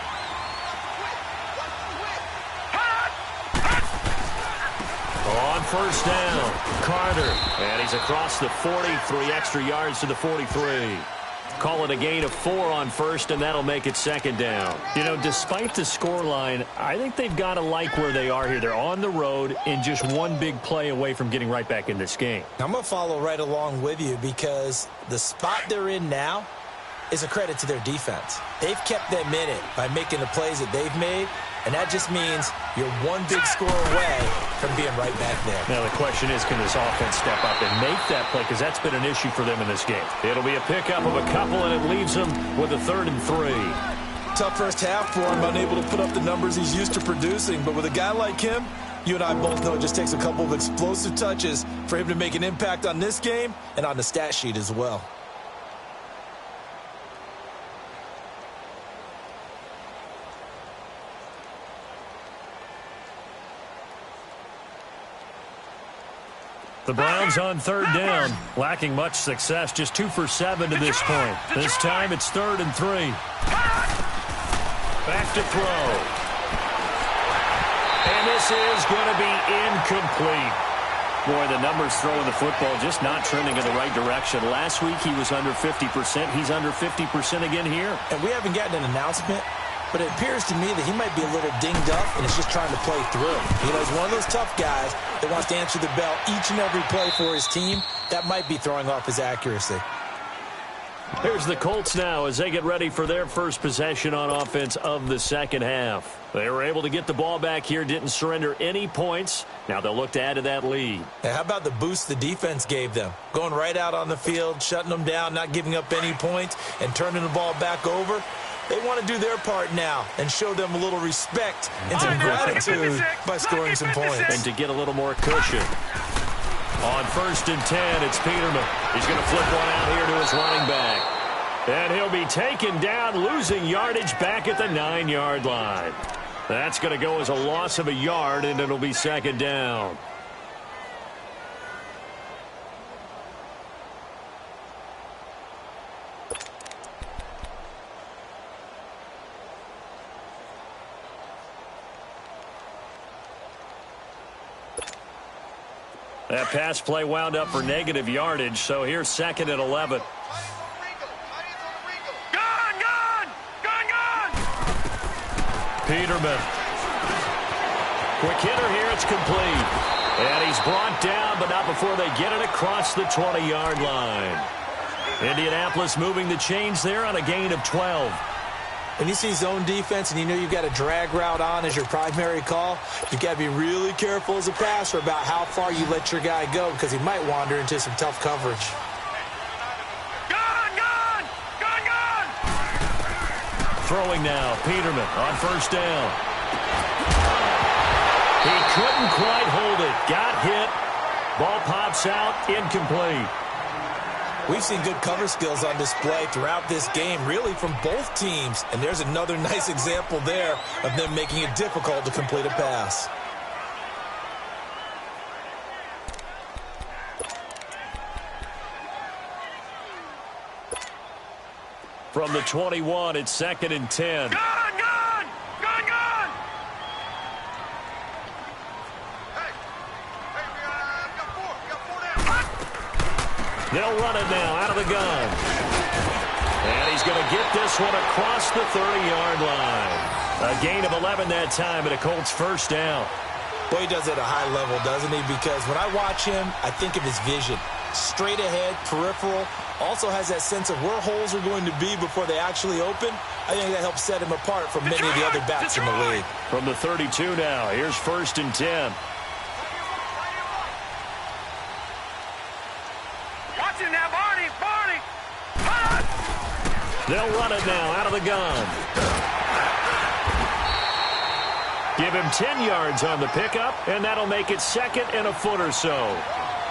On first down, Carter. And he's across the 40, 3 extra yards to the 43. Call it a gain of 4 on first, and that'll make it second down. You know, despite the scoreline, I think they've got to like where they are here. They're on the road and just one big play away from getting right back in this game. I'm going to follow right along with you because the spot they're in now is a credit to their defense. They've kept them in it by making the plays that they've made, and that just means you're one big score away from being right back there. Now the question is, can this offense step up and make that play? Because that's been an issue for them in this game. It'll be a pickup of a couple, and it leaves them with a 3rd and 3. Tough first half for him, unable to put up the numbers he's used to producing. But with a guy like him, you and I both know it just takes a couple of explosive touches for him to make an impact on this game and on the stat sheet as well. The Browns on 3rd down, lacking much success, just 2 for 7 to this point. This time it's 3rd and 3. Back to throw. And this is going to be incomplete. Boy, the numbers throwing the football just not trending in the right direction. Last week he was under 50%. He's under 50% again here. And we haven't gotten an announcement, but it appears to me that he might be a little dinged up and is just trying to play through. You know, he's one of those tough guys that wants to answer the bell each and every play for his team. That might be throwing off his accuracy. Here's the Colts now as they get ready for their first possession on offense of the second half. They were able to get the ball back here, didn't surrender any points. Now they'll look to add to that lead. Hey, how about the boost the defense gave them? Going right out on the field, shutting them down, not giving up any points, and turning the ball back over. They want to do their part now and show them a little respect and some gratitude by scoring some points. And to get a little more cushion. On 1st and 10, it's Peterman. He's going to flip one out here to his running back. And he'll be taken down, losing yardage back at the 9-yard line. That's going to go as a loss of a yard, and it'll be 2nd down. That pass play wound up for negative yardage, so here's 2nd and 11. Peterman. Quick hitter here, it's complete. And he's brought down, but not before they get it across the 20-yard line. Indianapolis moving the chains there on a gain of 12. When you see zone defense and you know you've got a drag route on as your primary call, you've got to be really careful as a passer about how far you let your guy go because he might wander into some tough coverage. Throwing now, Peterman on 1st down. He couldn't quite hold it. Got hit. Ball pops out, incomplete. We've seen good cover skills on display throughout this game, really from both teams. And there's another nice example there of them making it difficult to complete a pass. From the 21, it's 2nd and 10. They'll run it now out of the gun. And he's going to get this one across the 30-yard line. A gain of 11 that time, and a Colts 1st down. Boy, he does it at a high level, doesn't he? Because when I watch him, I think of his vision. Straight ahead, peripheral. Also has that sense of where holes are going to be before they actually open. I think that helps set him apart from many of the other backs in the league. From the 32 now, here's 1st and 10. Watching now, Barney. They'll run it now out of the gun. Give him 10 yards on the pickup, and that'll make it 2nd and a foot or so.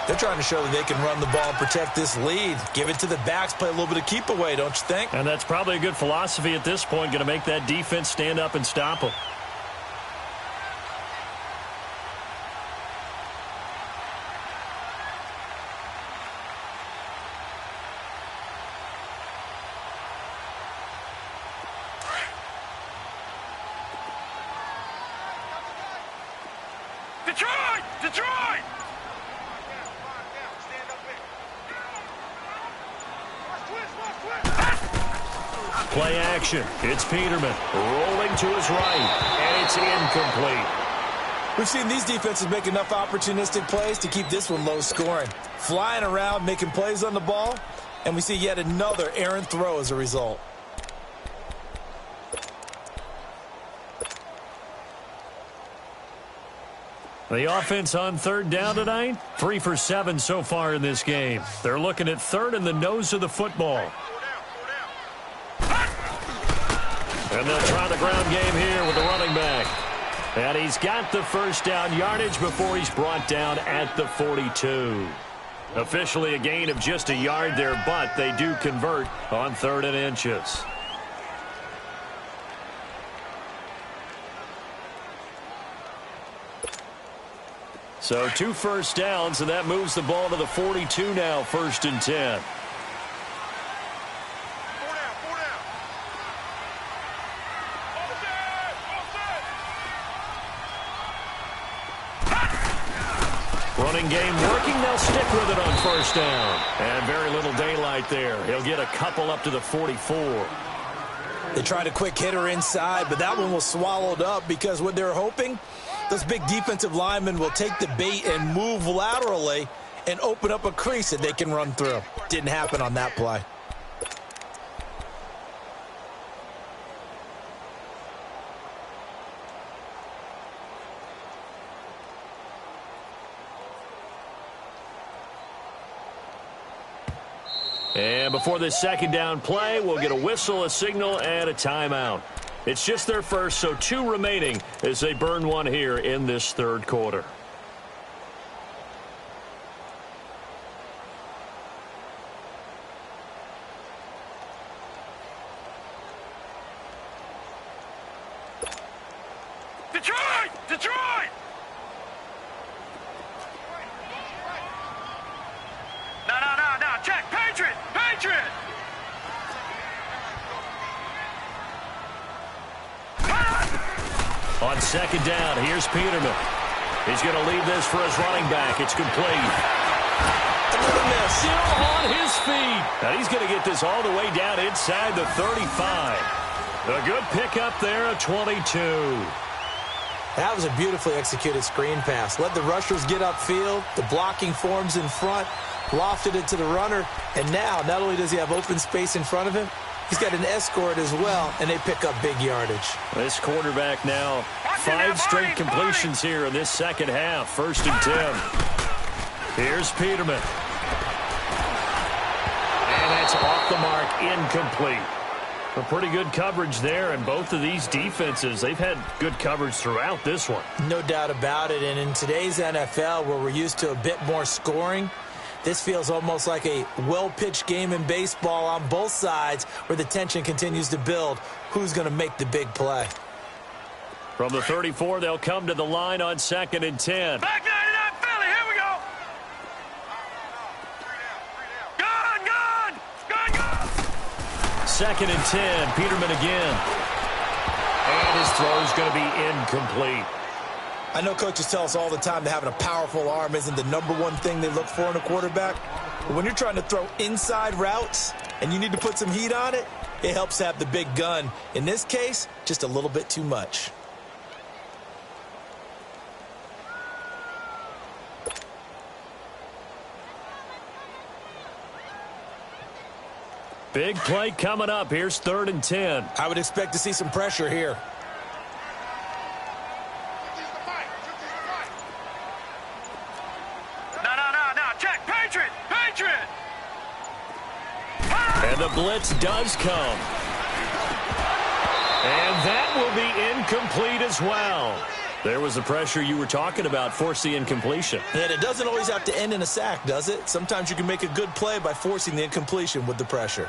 They're trying to show that they can run the ball and protect this lead. Give it to the backs, play a little bit of keep away, don't you think? And that's probably a good philosophy at this point, going to make that defense stand up and stop them. Detroit! Play action. It's Peterman rolling to his right, and it's incomplete. We've seen these defenses make enough opportunistic plays to keep this one low scoring. Flying around, making plays on the ball, and we see yet another errant throw as a result. The offense on 3rd down tonight, 3 for 7 so far in this game. They're looking at 3rd in the nose of the football. And they'll try the ground game here with the running back. And he's got the 1st down yardage before he's brought down at the 42. Officially a gain of just a yard there, but they do convert on 3rd and inches. So 2 first downs, and that moves the ball to the 42 now, 1st and 10. Running game working. They'll stick with it on 1st down. And very little daylight there. He'll get a couple up to the 44. They tried a quick hitter inside, but that one was swallowed up because what they're hoping, those big defensive linemen will take the bait and move laterally and open up a crease that they can run through. Didn't happen on that play. And before this second down play, we'll get a whistle, a signal, and a timeout. It's just their first, so 2 remaining as they burn one here in this third quarter. Detroit! Detroit! No. Check. Patriot! Patriot! On second down, here's Peterman. He's going to leave this for his running back. It's complete. Another miss. Still on his feet. And he's going to get this all the way down inside the 35. A good pickup there at 22. That was a beautifully executed screen pass. Let the rushers get upfield. The blocking forms in front. Lofted it to the runner. And now, not only does he have open space in front of him, he's got an escort as well, and they pick up big yardage. This quarterback now, 5 straight completions here in this second half. 1st and 10. Here's Peterman. And that's off the mark, incomplete. A pretty good coverage there, and both of these defenses, they've had good coverage throughout this one. No doubt about it, and in today's NFL, where we're used to a bit more scoring, this feels almost like a well-pitched game in baseball on both sides where the tension continues to build. Who's going to make the big play? From the 34, they'll come to the line on 2nd and 10. Back 99 Philly, here we go! Gone! 2nd and 10, Peterman again. And his throw's going to be incomplete. I know coaches tell us all the time that having a powerful arm isn't the number one thing they look for in a quarterback. But when you're trying to throw inside routes and you need to put some heat on it, it helps have the big gun. In this case, just a little bit too much. Big play coming up. Here's 3rd and 10. I would expect to see some pressure here. No. Check. Patriot! And the blitz does come. And that will be incomplete as well. There was the pressure you were talking about, force the incompletion. And it doesn't always have to end in a sack, does it? Sometimes you can make a good play by forcing the incompletion with the pressure.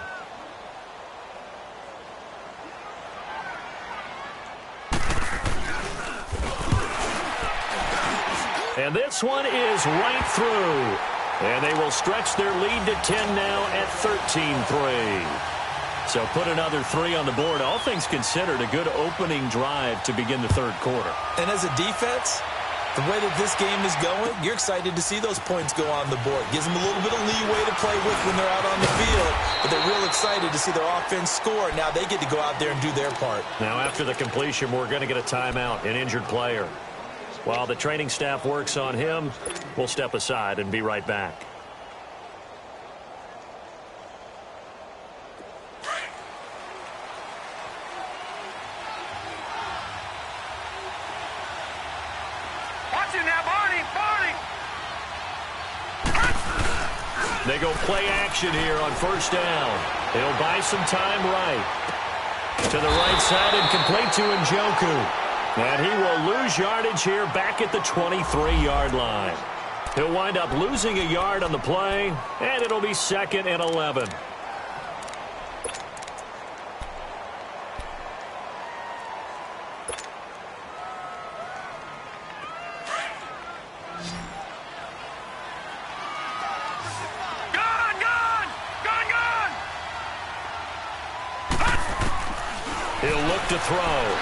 And this one is right through. And they will stretch their lead to 10 now at 13-3. So put another 3 on the board. All things considered, a good opening drive to begin the third quarter. And as a defense, the way that this game is going, you're excited to see those points go on the board. Gives them a little bit of leeway to play with when they're out on the field. But they're real excited to see their offense score. Now they get to go out there and do their part. Now after the completion, we're going to get a timeout, an injured player. While the training staff works on him, we'll step aside and be right back. Watch it now, Barney! They go play action here on 1st down. They'll buy some time right. To the right side and complete to Njoku. And he will lose yardage here back at the 23-yard line. He'll wind up losing a yard on the play, and it'll be 2nd and 11. He'll look to throw.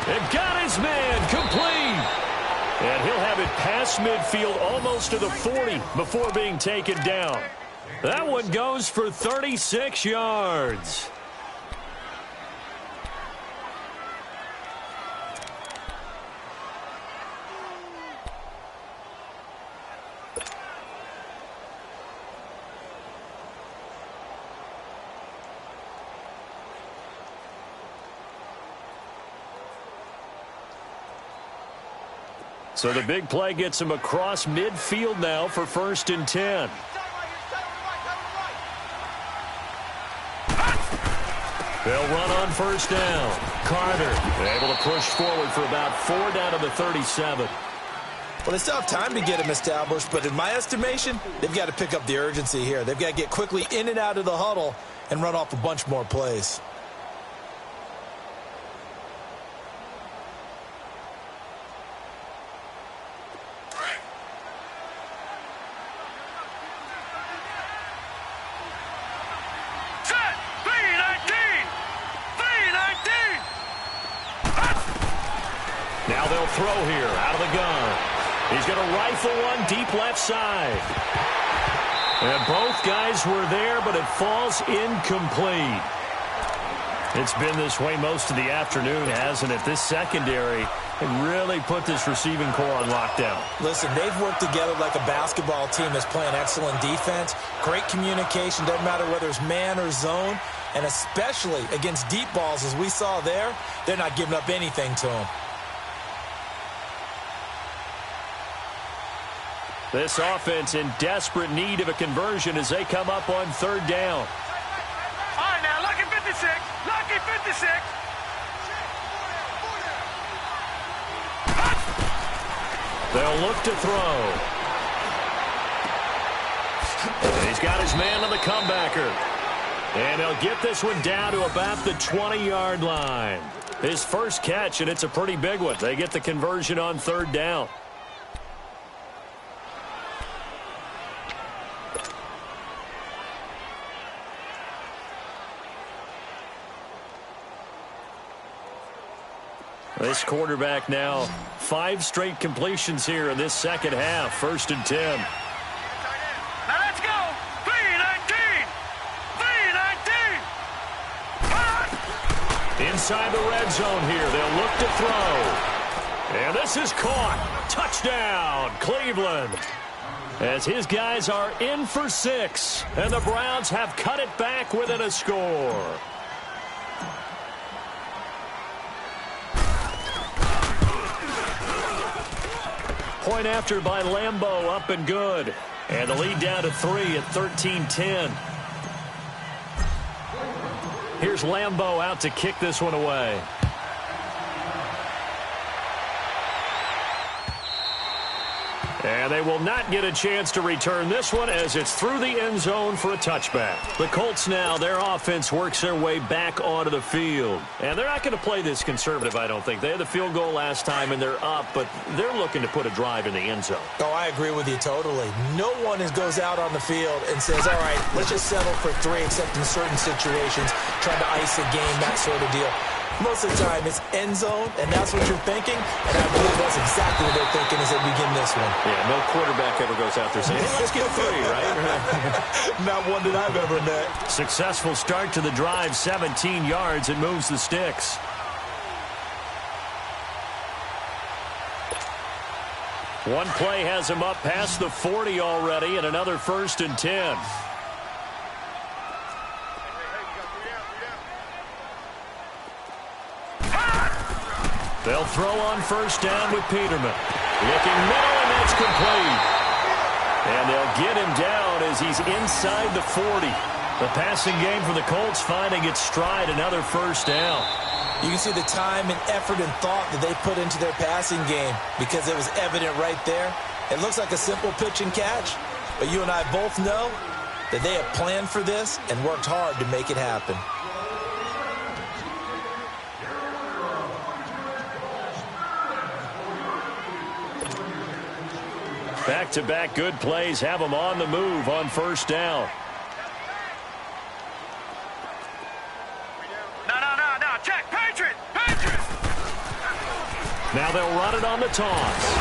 And got his man complete. And he'll have it past midfield almost to the 40 before being taken down. That one goes for 36 yards. So the big play gets him across midfield now for 1st and 10. They'll run on 1st down. Carter able to push forward for about 4 down to the 37. Well, they still have time to get him established, but in my estimation, they've got to pick up the urgency here. They've got to get quickly in and out of the huddle and run off a bunch more plays. Now they'll throw here out of the gun. He's going to rifle one deep left side. And both guys were there, but it falls incomplete. It's been this way most of the afternoon, hasn't it? This secondary really put this receiving core on lockdown. Listen, they've worked together like a basketball team that's playing excellent defense. Great communication, doesn't matter whether it's man or zone. And especially against deep balls, as we saw there, they're not giving up anything to them. This offense in desperate need of a conversion as they come up on 3rd down. All right, now, lucky 56. Lucky 56. They'll look to throw. And he's got his man on the comebacker. And he'll get this one down to about the 20-yard line. His first catch, and it's a pretty big one. They get the conversion on 3rd down. This quarterback now 5 straight completions here in this second half. 1st and 10. Now let's go. 3-19. 3-19. Inside the red zone here. They'll look to throw. And this is caught. Touchdown, Cleveland. As his guys are in for 6. And the Browns have cut it back within a score. Point after by Lambeau, up and good. And the lead down to 3 at 13-10. Here's Lambeau out to kick this one away. And they will not get a chance to return this one as it's through the end zone for a touchback. The Colts now, their offense works their way back onto the field. And they're not going to play this conservative, I don't think. They had the field goal last time and they're up, but they're looking to put a drive in the end zone. Oh, I agree with you totally. No one goes out on the field and says, all right, let's just settle for 3, except in certain situations, trying to ice a game, that sort of deal. Most of the time, it's end zone, and that's what you're thinking. And I believe that's exactly what they're thinking as they begin this one. Yeah, no quarterback ever goes out there saying, hey, let's get 3, right? Not one that I've ever met. Successful start to the drive, 17 yards. It moves the sticks. One play has him up past the 40 already, and another 1st and 10. They'll throw on 1st down with Peterman. Looking middle, and that's complete. And they'll get him down as he's inside the 40. The passing game for the Colts finding its stride, another 1st down. You can see the time and effort and thought that they put into their passing game because it was evident right there. It looks like a simple pitch and catch, but you and I both know that they have planned for this and worked hard to make it happen. Back-to-back good plays have them on the move on 1st down. No. Check. Patriot. Now they'll run it on the toss.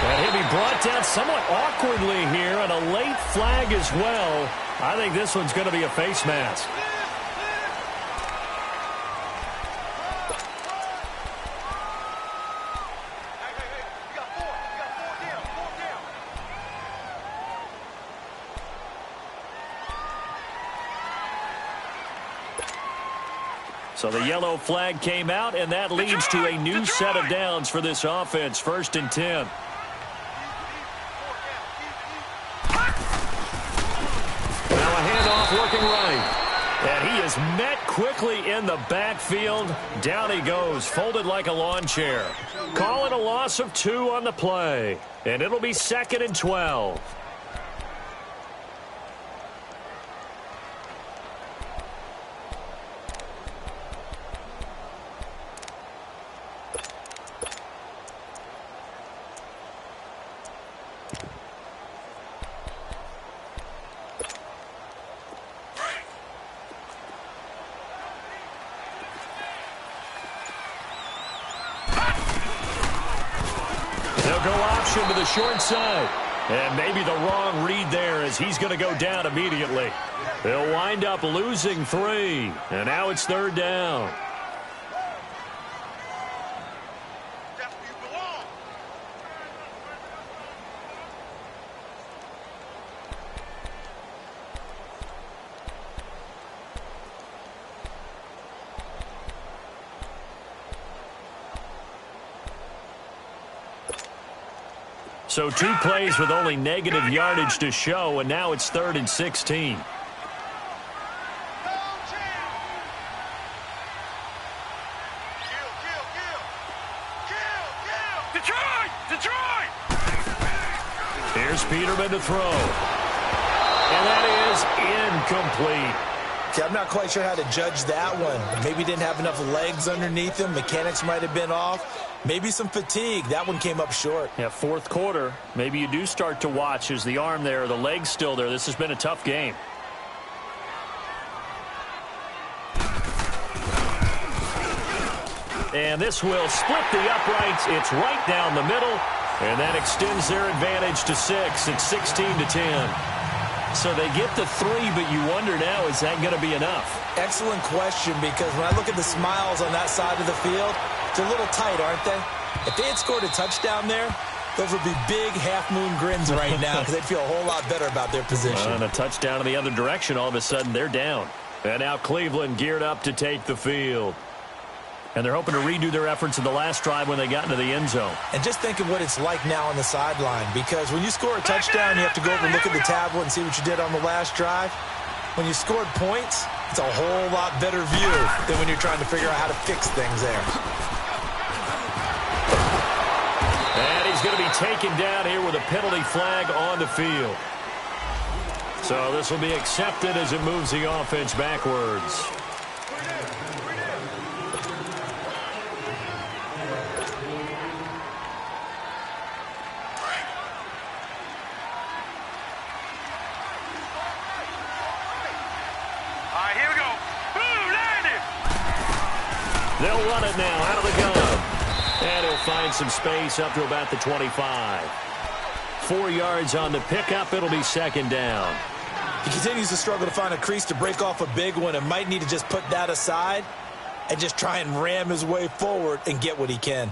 And he'll be brought down somewhat awkwardly here, and a late flag as well. I think this one's going to be a face mask. So the yellow flag came out, and that leads to a new set of downs for this offense. 1st and 10. Now a handoff looking right. And he is met quickly in the backfield. Down he goes, folded like a lawn chair. Call it a loss of 2 on the play. And it'll be 2nd and 12. They'll go option to the short side. And maybe the wrong read there as he's going to go down immediately. They'll wind up losing 3. And now it's 3rd down. So 2 plays with only negative yardage to show, and now it's 3rd and 16. Here's Peterman to throw. And that is incomplete. Okay, I'm not quite sure how to judge that one. Maybe didn't have enough legs underneath him. Mechanics might have been off. Maybe some fatigue. That one came up short. Yeah, 4th quarter. Maybe you do start to watch as the arm there, the leg's still there. This has been a tough game. And this will split the uprights. It's right down the middle. And that extends their advantage to 6. It's 16 to 10. So they get the 3, but you wonder now, is that going to be enough? Excellent question, because when I look at the smiles on that side of the field, they're a little tight, aren't they? If they had scored a touchdown there, those would be big half-moon grins right now because they'd feel a whole lot better about their position. And a touchdown in the other direction, all of a sudden they're down. And now Cleveland geared up to take the field. And they're hoping to redo their efforts in the last drive when they got into the end zone. And just think of what it's like now on the sideline, because when you score a touchdown, you have to go over and look at the tablet and see what you did on the last drive. When you scored points, it's a whole lot better view than when you're trying to figure out how to fix things there. And he's going to be taken down here with a penalty flag on the field. So this will be accepted as it moves the offense backwards. They'll run it now out of the gun. And he'll find some space up to about the 25. 4 yards on the pickup. It'll be 2nd down. He continues to struggle to find a crease to break off a big one and might need to just put that aside and just try and ram his way forward and get what he can.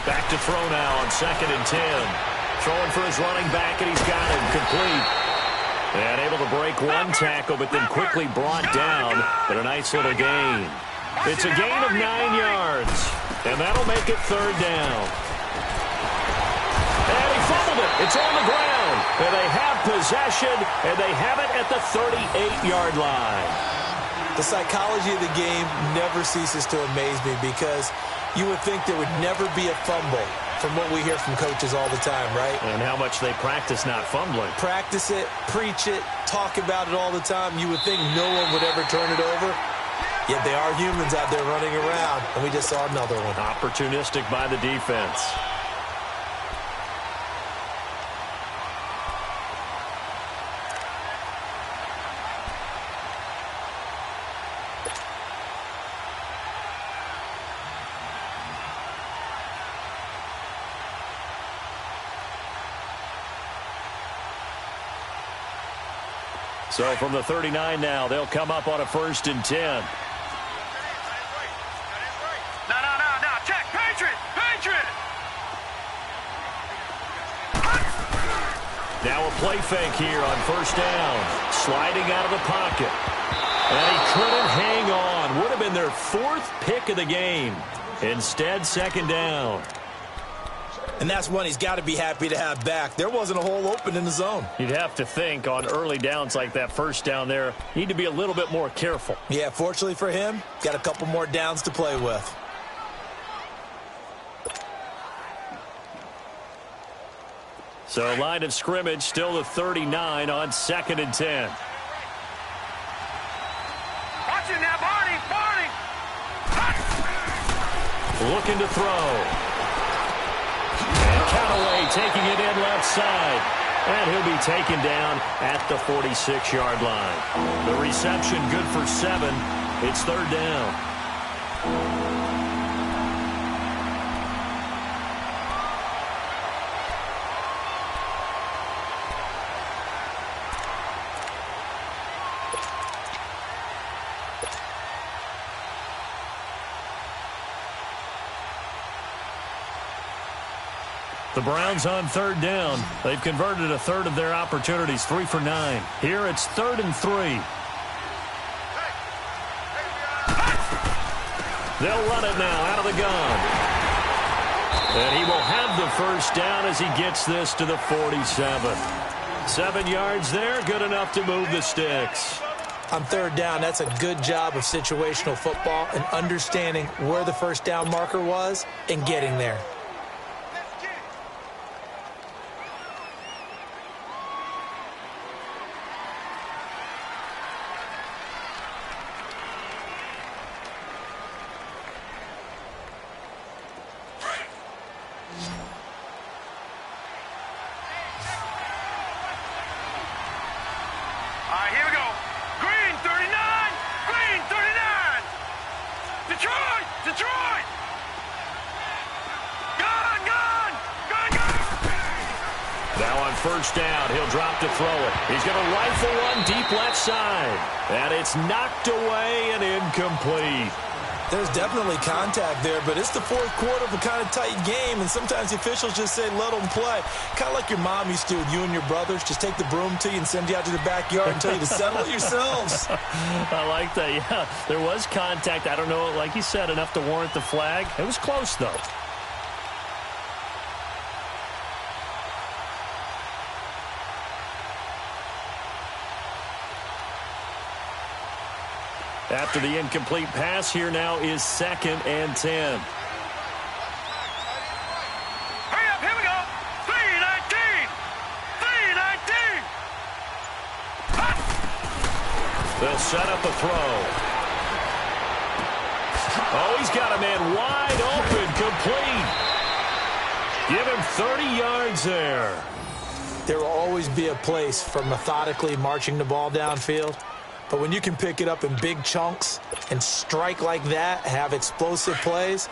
Back to throw now on 2nd and 10. Throwing for his running back, and he's got him complete. And able to break one tackle, but then quickly brought down. But a nice little gain. It's a gain of 9 yards. And that'll make it 3rd down. And he fumbled it. It's on the ground. And they have possession, and they have it at the 38-yard line. The psychology of the game never ceases to amaze me, because you would think there would never be a fumble from what we hear from coaches all the time, right? And how much they practice not fumbling. Practice it, preach it, talk about it all the time. You would think no one would ever turn it over. Yet they are humans out there running around, and we just saw another one. Opportunistic by the defense. So from the 39 now, they'll come up on a 1st and 10. No. Check. Patriot. Now a play fake here on 1st down. Sliding out of the pocket. And he couldn't hang on. Would have been their 4th pick of the game. Instead, 2nd down. And that's one he's got to be happy to have back. There wasn't a hole open in the zone. You'd have to think on early downs like that 1st down there, need to be a little bit more careful. Yeah, fortunately for him, got a couple more downs to play with. So line of scrimmage still the 39 on 2nd and 10. Watch it now, Barney. Looking to throw. And Callaway taking it in left side. And he'll be taken down at the 46-yard line. The reception good for 7. It's 3rd down. The Browns on 3rd down. They've converted a third of their opportunities, 3 for 9. Here it's 3rd and 3. They'll run it now out of the gun. And he will have the 1st down as he gets this to the 47. 7 yards there, good enough to move the sticks. On 3rd down, that's a good job of situational football and understanding where the 1st down marker was and getting there. Detroit! Now on 1st down, he'll drop to throw it. He's going to rifle one deep left side. And it's knocked away and incomplete. There's definitely contact there, but it's the 4th quarter of a kind of tight game, and sometimes the officials just say, let them play. Kind of like your mom used to with you and your brothers. Just take the broom to you and send you out to the backyard and tell you to settle it yourselves. I like that, yeah. There was contact. I don't know, like you said, enough to warrant the flag. It was close, though. After the incomplete pass, here now is 2nd and 10. Hurry up, here we go. 3-19. 3-19. They'll set up a throw. Oh, he's got a man wide open, complete. Give him 30 yards there. There will always be a place for methodically marching the ball downfield. But when you can pick it up in big chunks and strike like that, have explosive plays,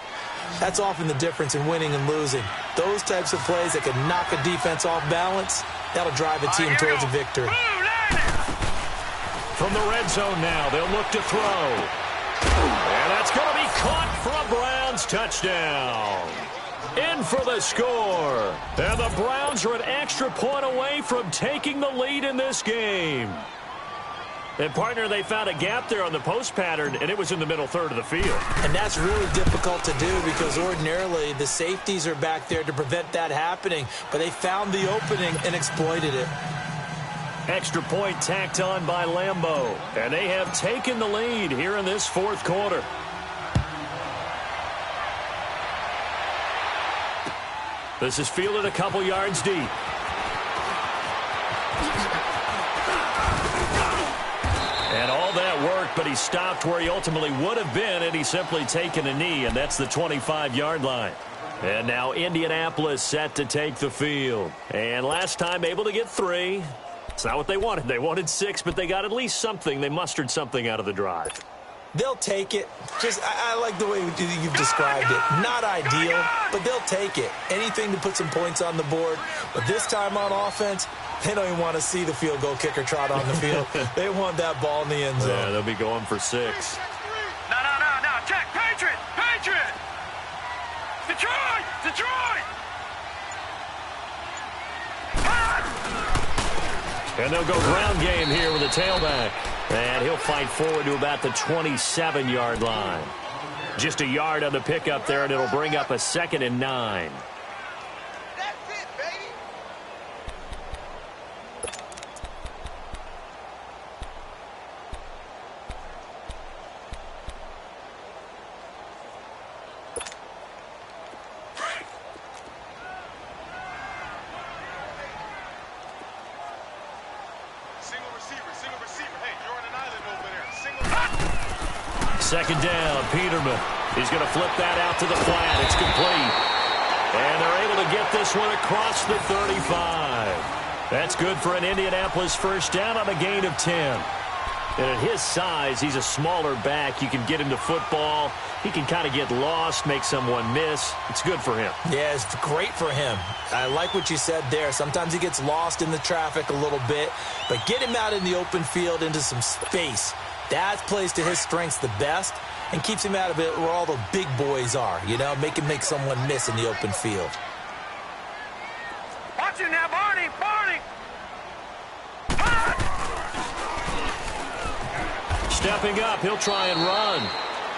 that's often the difference in winning and losing. Those types of plays that can knock a defense off balance, that'll drive a team towards a victory. From the red zone now, they'll look to throw. And that's going to be caught for a Browns touchdown. In for the score. And the Browns are an extra point away from taking the lead in this game. And, partner, they found a gap there on the post pattern, and it was in the middle third of the field. And that's really difficult to do because ordinarily the safeties are back there to prevent that happening. But they found the opening and exploited it. Extra point tacked on by Lambeau. And they have taken the lead here in this 4th quarter. This is fielded a couple yards deep. And all that worked, but he stopped where he ultimately would have been had he simply taken a knee, and that's the 25-yard line. And now Indianapolis set to take the field. And last time able to get 3. It's not what they wanted. They wanted 6, but they got at least something. They mustered something out of the drive. They'll take it. I like the way you've described it. Not ideal, but they'll take it. Anything to put some points on the board. But this time on offense, They don't even want to see the field goal kicker trot on the field. They want that ball in the end zone. Yeah, they'll be going for 6. No. Check. Patriot. Detroit. And they'll go ground game here with a tailback. And he'll fight forward to about the 27-yard line. Just a yard on the pickup there, and it'll bring up a 2nd and 9. That's it, baby. Single receiver. Hey, you're on an island over there. 2nd down, Peterman. He's going to flip that out to the flat. It's complete. And they're able to get this one across the 35. That's good for an Indianapolis first down on a gain of 10. And at his size, he's a smaller back. You can get him to football. He can kind of get lost, make someone miss. It's good for him. Yeah, it's great for him. I like what you said there. Sometimes he gets lost in the traffic a little bit, but get him out in the open field into some space. That plays to his strengths the best and keeps him out of it where all the big boys are, make him make someone miss in the open field. Watch it now, Barney. Stepping up, he'll try and run.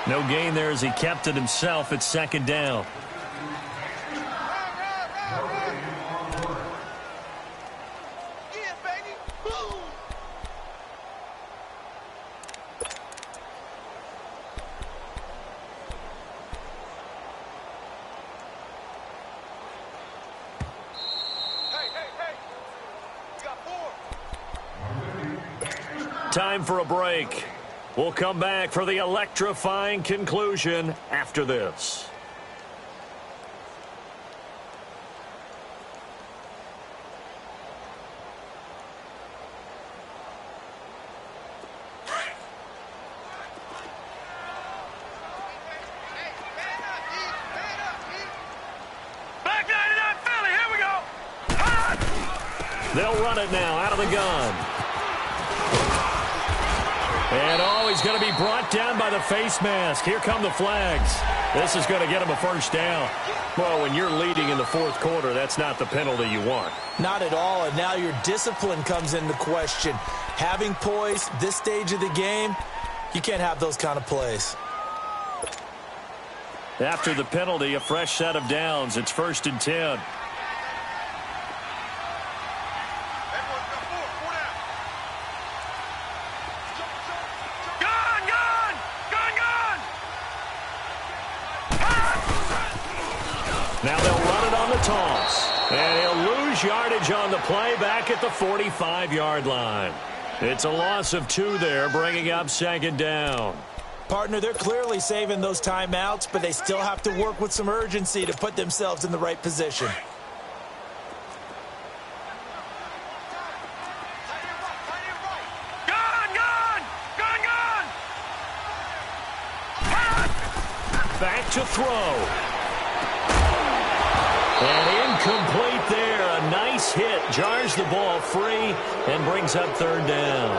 No gain there as he kept it himself at 2nd down. Yeah, baby. Boom. Hey. We got 4. Time for a break. We'll come back for the electrifying conclusion after this. Back 99 Philly, here we go. They'll run it now out of the gun. And he's going to be brought down by the face mask. Here come the flags. This is going to get him a first down. Well, when you're leading in the 4th quarter, that's not the penalty you want. Not at all, and now your discipline comes into question. Having poise this stage of the game, you can't have those kind of plays. After the penalty, a fresh set of downs. It's 1st and 10. Now they'll run it on the toss. And he'll lose yardage on the play back at the 45-yard line. It's a loss of 2 there, bringing up 2nd down. Partner, they're clearly saving those timeouts, but they still have to work with some urgency to put themselves in the right position. Back to throw. And incomplete there. A nice hit. Jars the ball free and brings up 3rd down.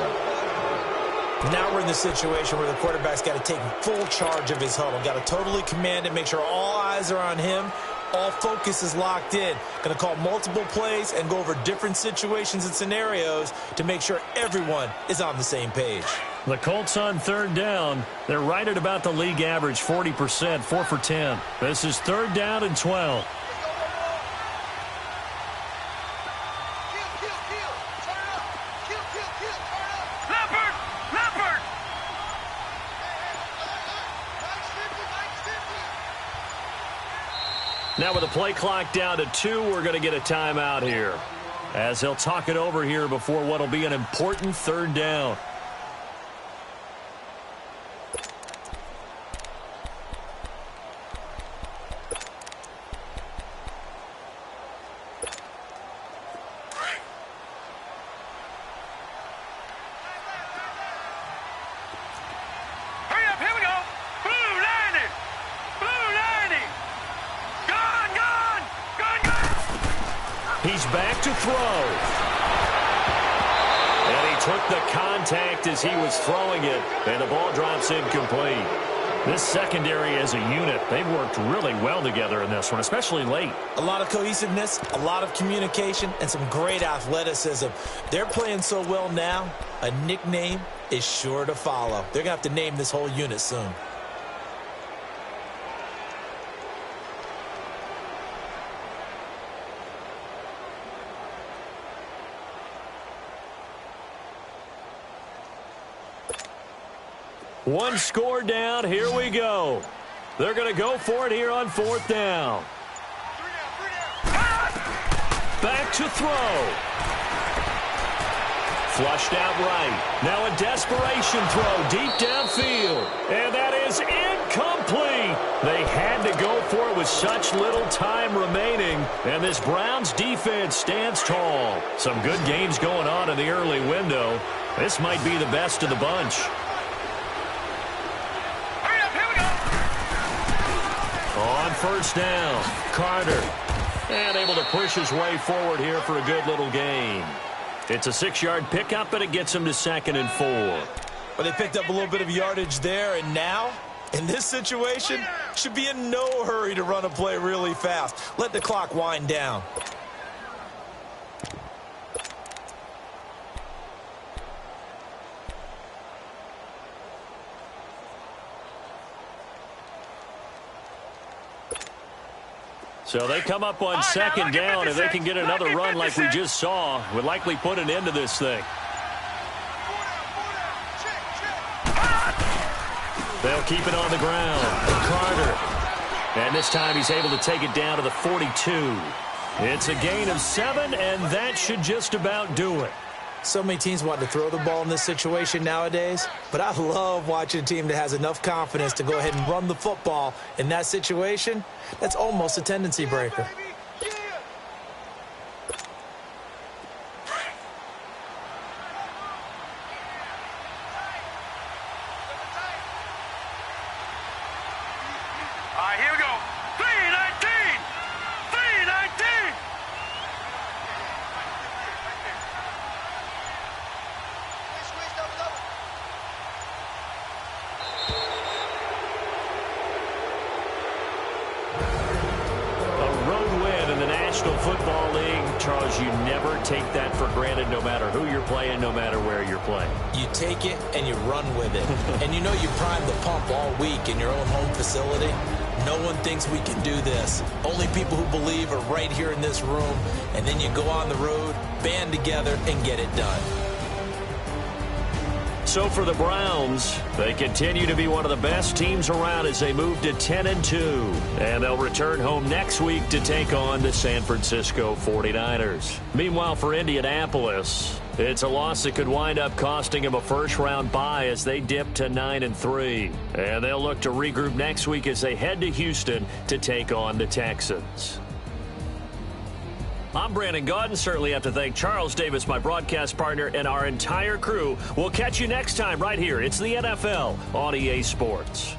Now we're in the situation where the quarterback's got to take full charge of his huddle. Got to totally command it, make sure all eyes are on him. All focus is locked in. Going to call multiple plays and go over different situations and scenarios to make sure everyone is on the same page. The Colts on 3rd down. They're right at about the league average, 40%, 4 for 10. This is 3rd down and 12. Now with the play clock down to 2, we're going to get a timeout here, as they'll talk it over here before what will be an important 3rd down. He's back to throw. took the contact as he was throwing it, and the ball drops incomplete. This secondary as a unit, they've worked really well together in this one, especially late. A lot of cohesiveness, a lot of communication, and some great athleticism. They're playing so well now, a nickname is sure to follow. They're going to have to name this whole unit soon. One score down. Here we go. They're going to go for it here on 4th down. Back to throw. Flushed out right. Now a desperation throw deep downfield. And that is incomplete. They had to go for it with such little time remaining. And this Browns defense stands tall. Some good games going on in the early window. This might be the best of the bunch. On 1st down, Carter. And able to push his way forward here for a good little gain. It's a 6-yard pickup, but it gets him to 2nd and 4. But they picked up a little bit of yardage there, and now, in this situation, should be in no hurry to run a play really fast. Let the clock wind down. So they come up on 2nd down. If they can get another run like we just saw, would likely put an end to this thing. They'll keep it on the ground. Carter. And this time he's able to take it down to the 42. It's a gain of 7, and that should just about do it. So many teams want to throw the ball in this situation nowadays, but I love watching a team that has enough confidence to go ahead and run the football in that situation. That's almost a tendency breaker. All right, here we go. 319! 319! Football League, Charles, you never take that for granted no matter who you're playing, no matter where you're playing. You take it and you run with it. And you know you prime the pump all week in your own home facility. No one thinks we can do this. Only people who believe are right here in this room. And then you go on the road, band together, and get it done. So for the Browns, they continue to be one of the best teams around as they move to 10-2. And they'll return home next week to take on the San Francisco 49ers. Meanwhile, for Indianapolis, it's a loss that could wind up costing them a first-round bye as they dip to 9-3. And they'll look to regroup next week as they head to Houston to take on the Texans. I'm Brandon Gaudin. Certainly have to thank Charles Davis, my broadcast partner, and our entire crew. We'll catch you next time right here. It's the NFL on EA Sports.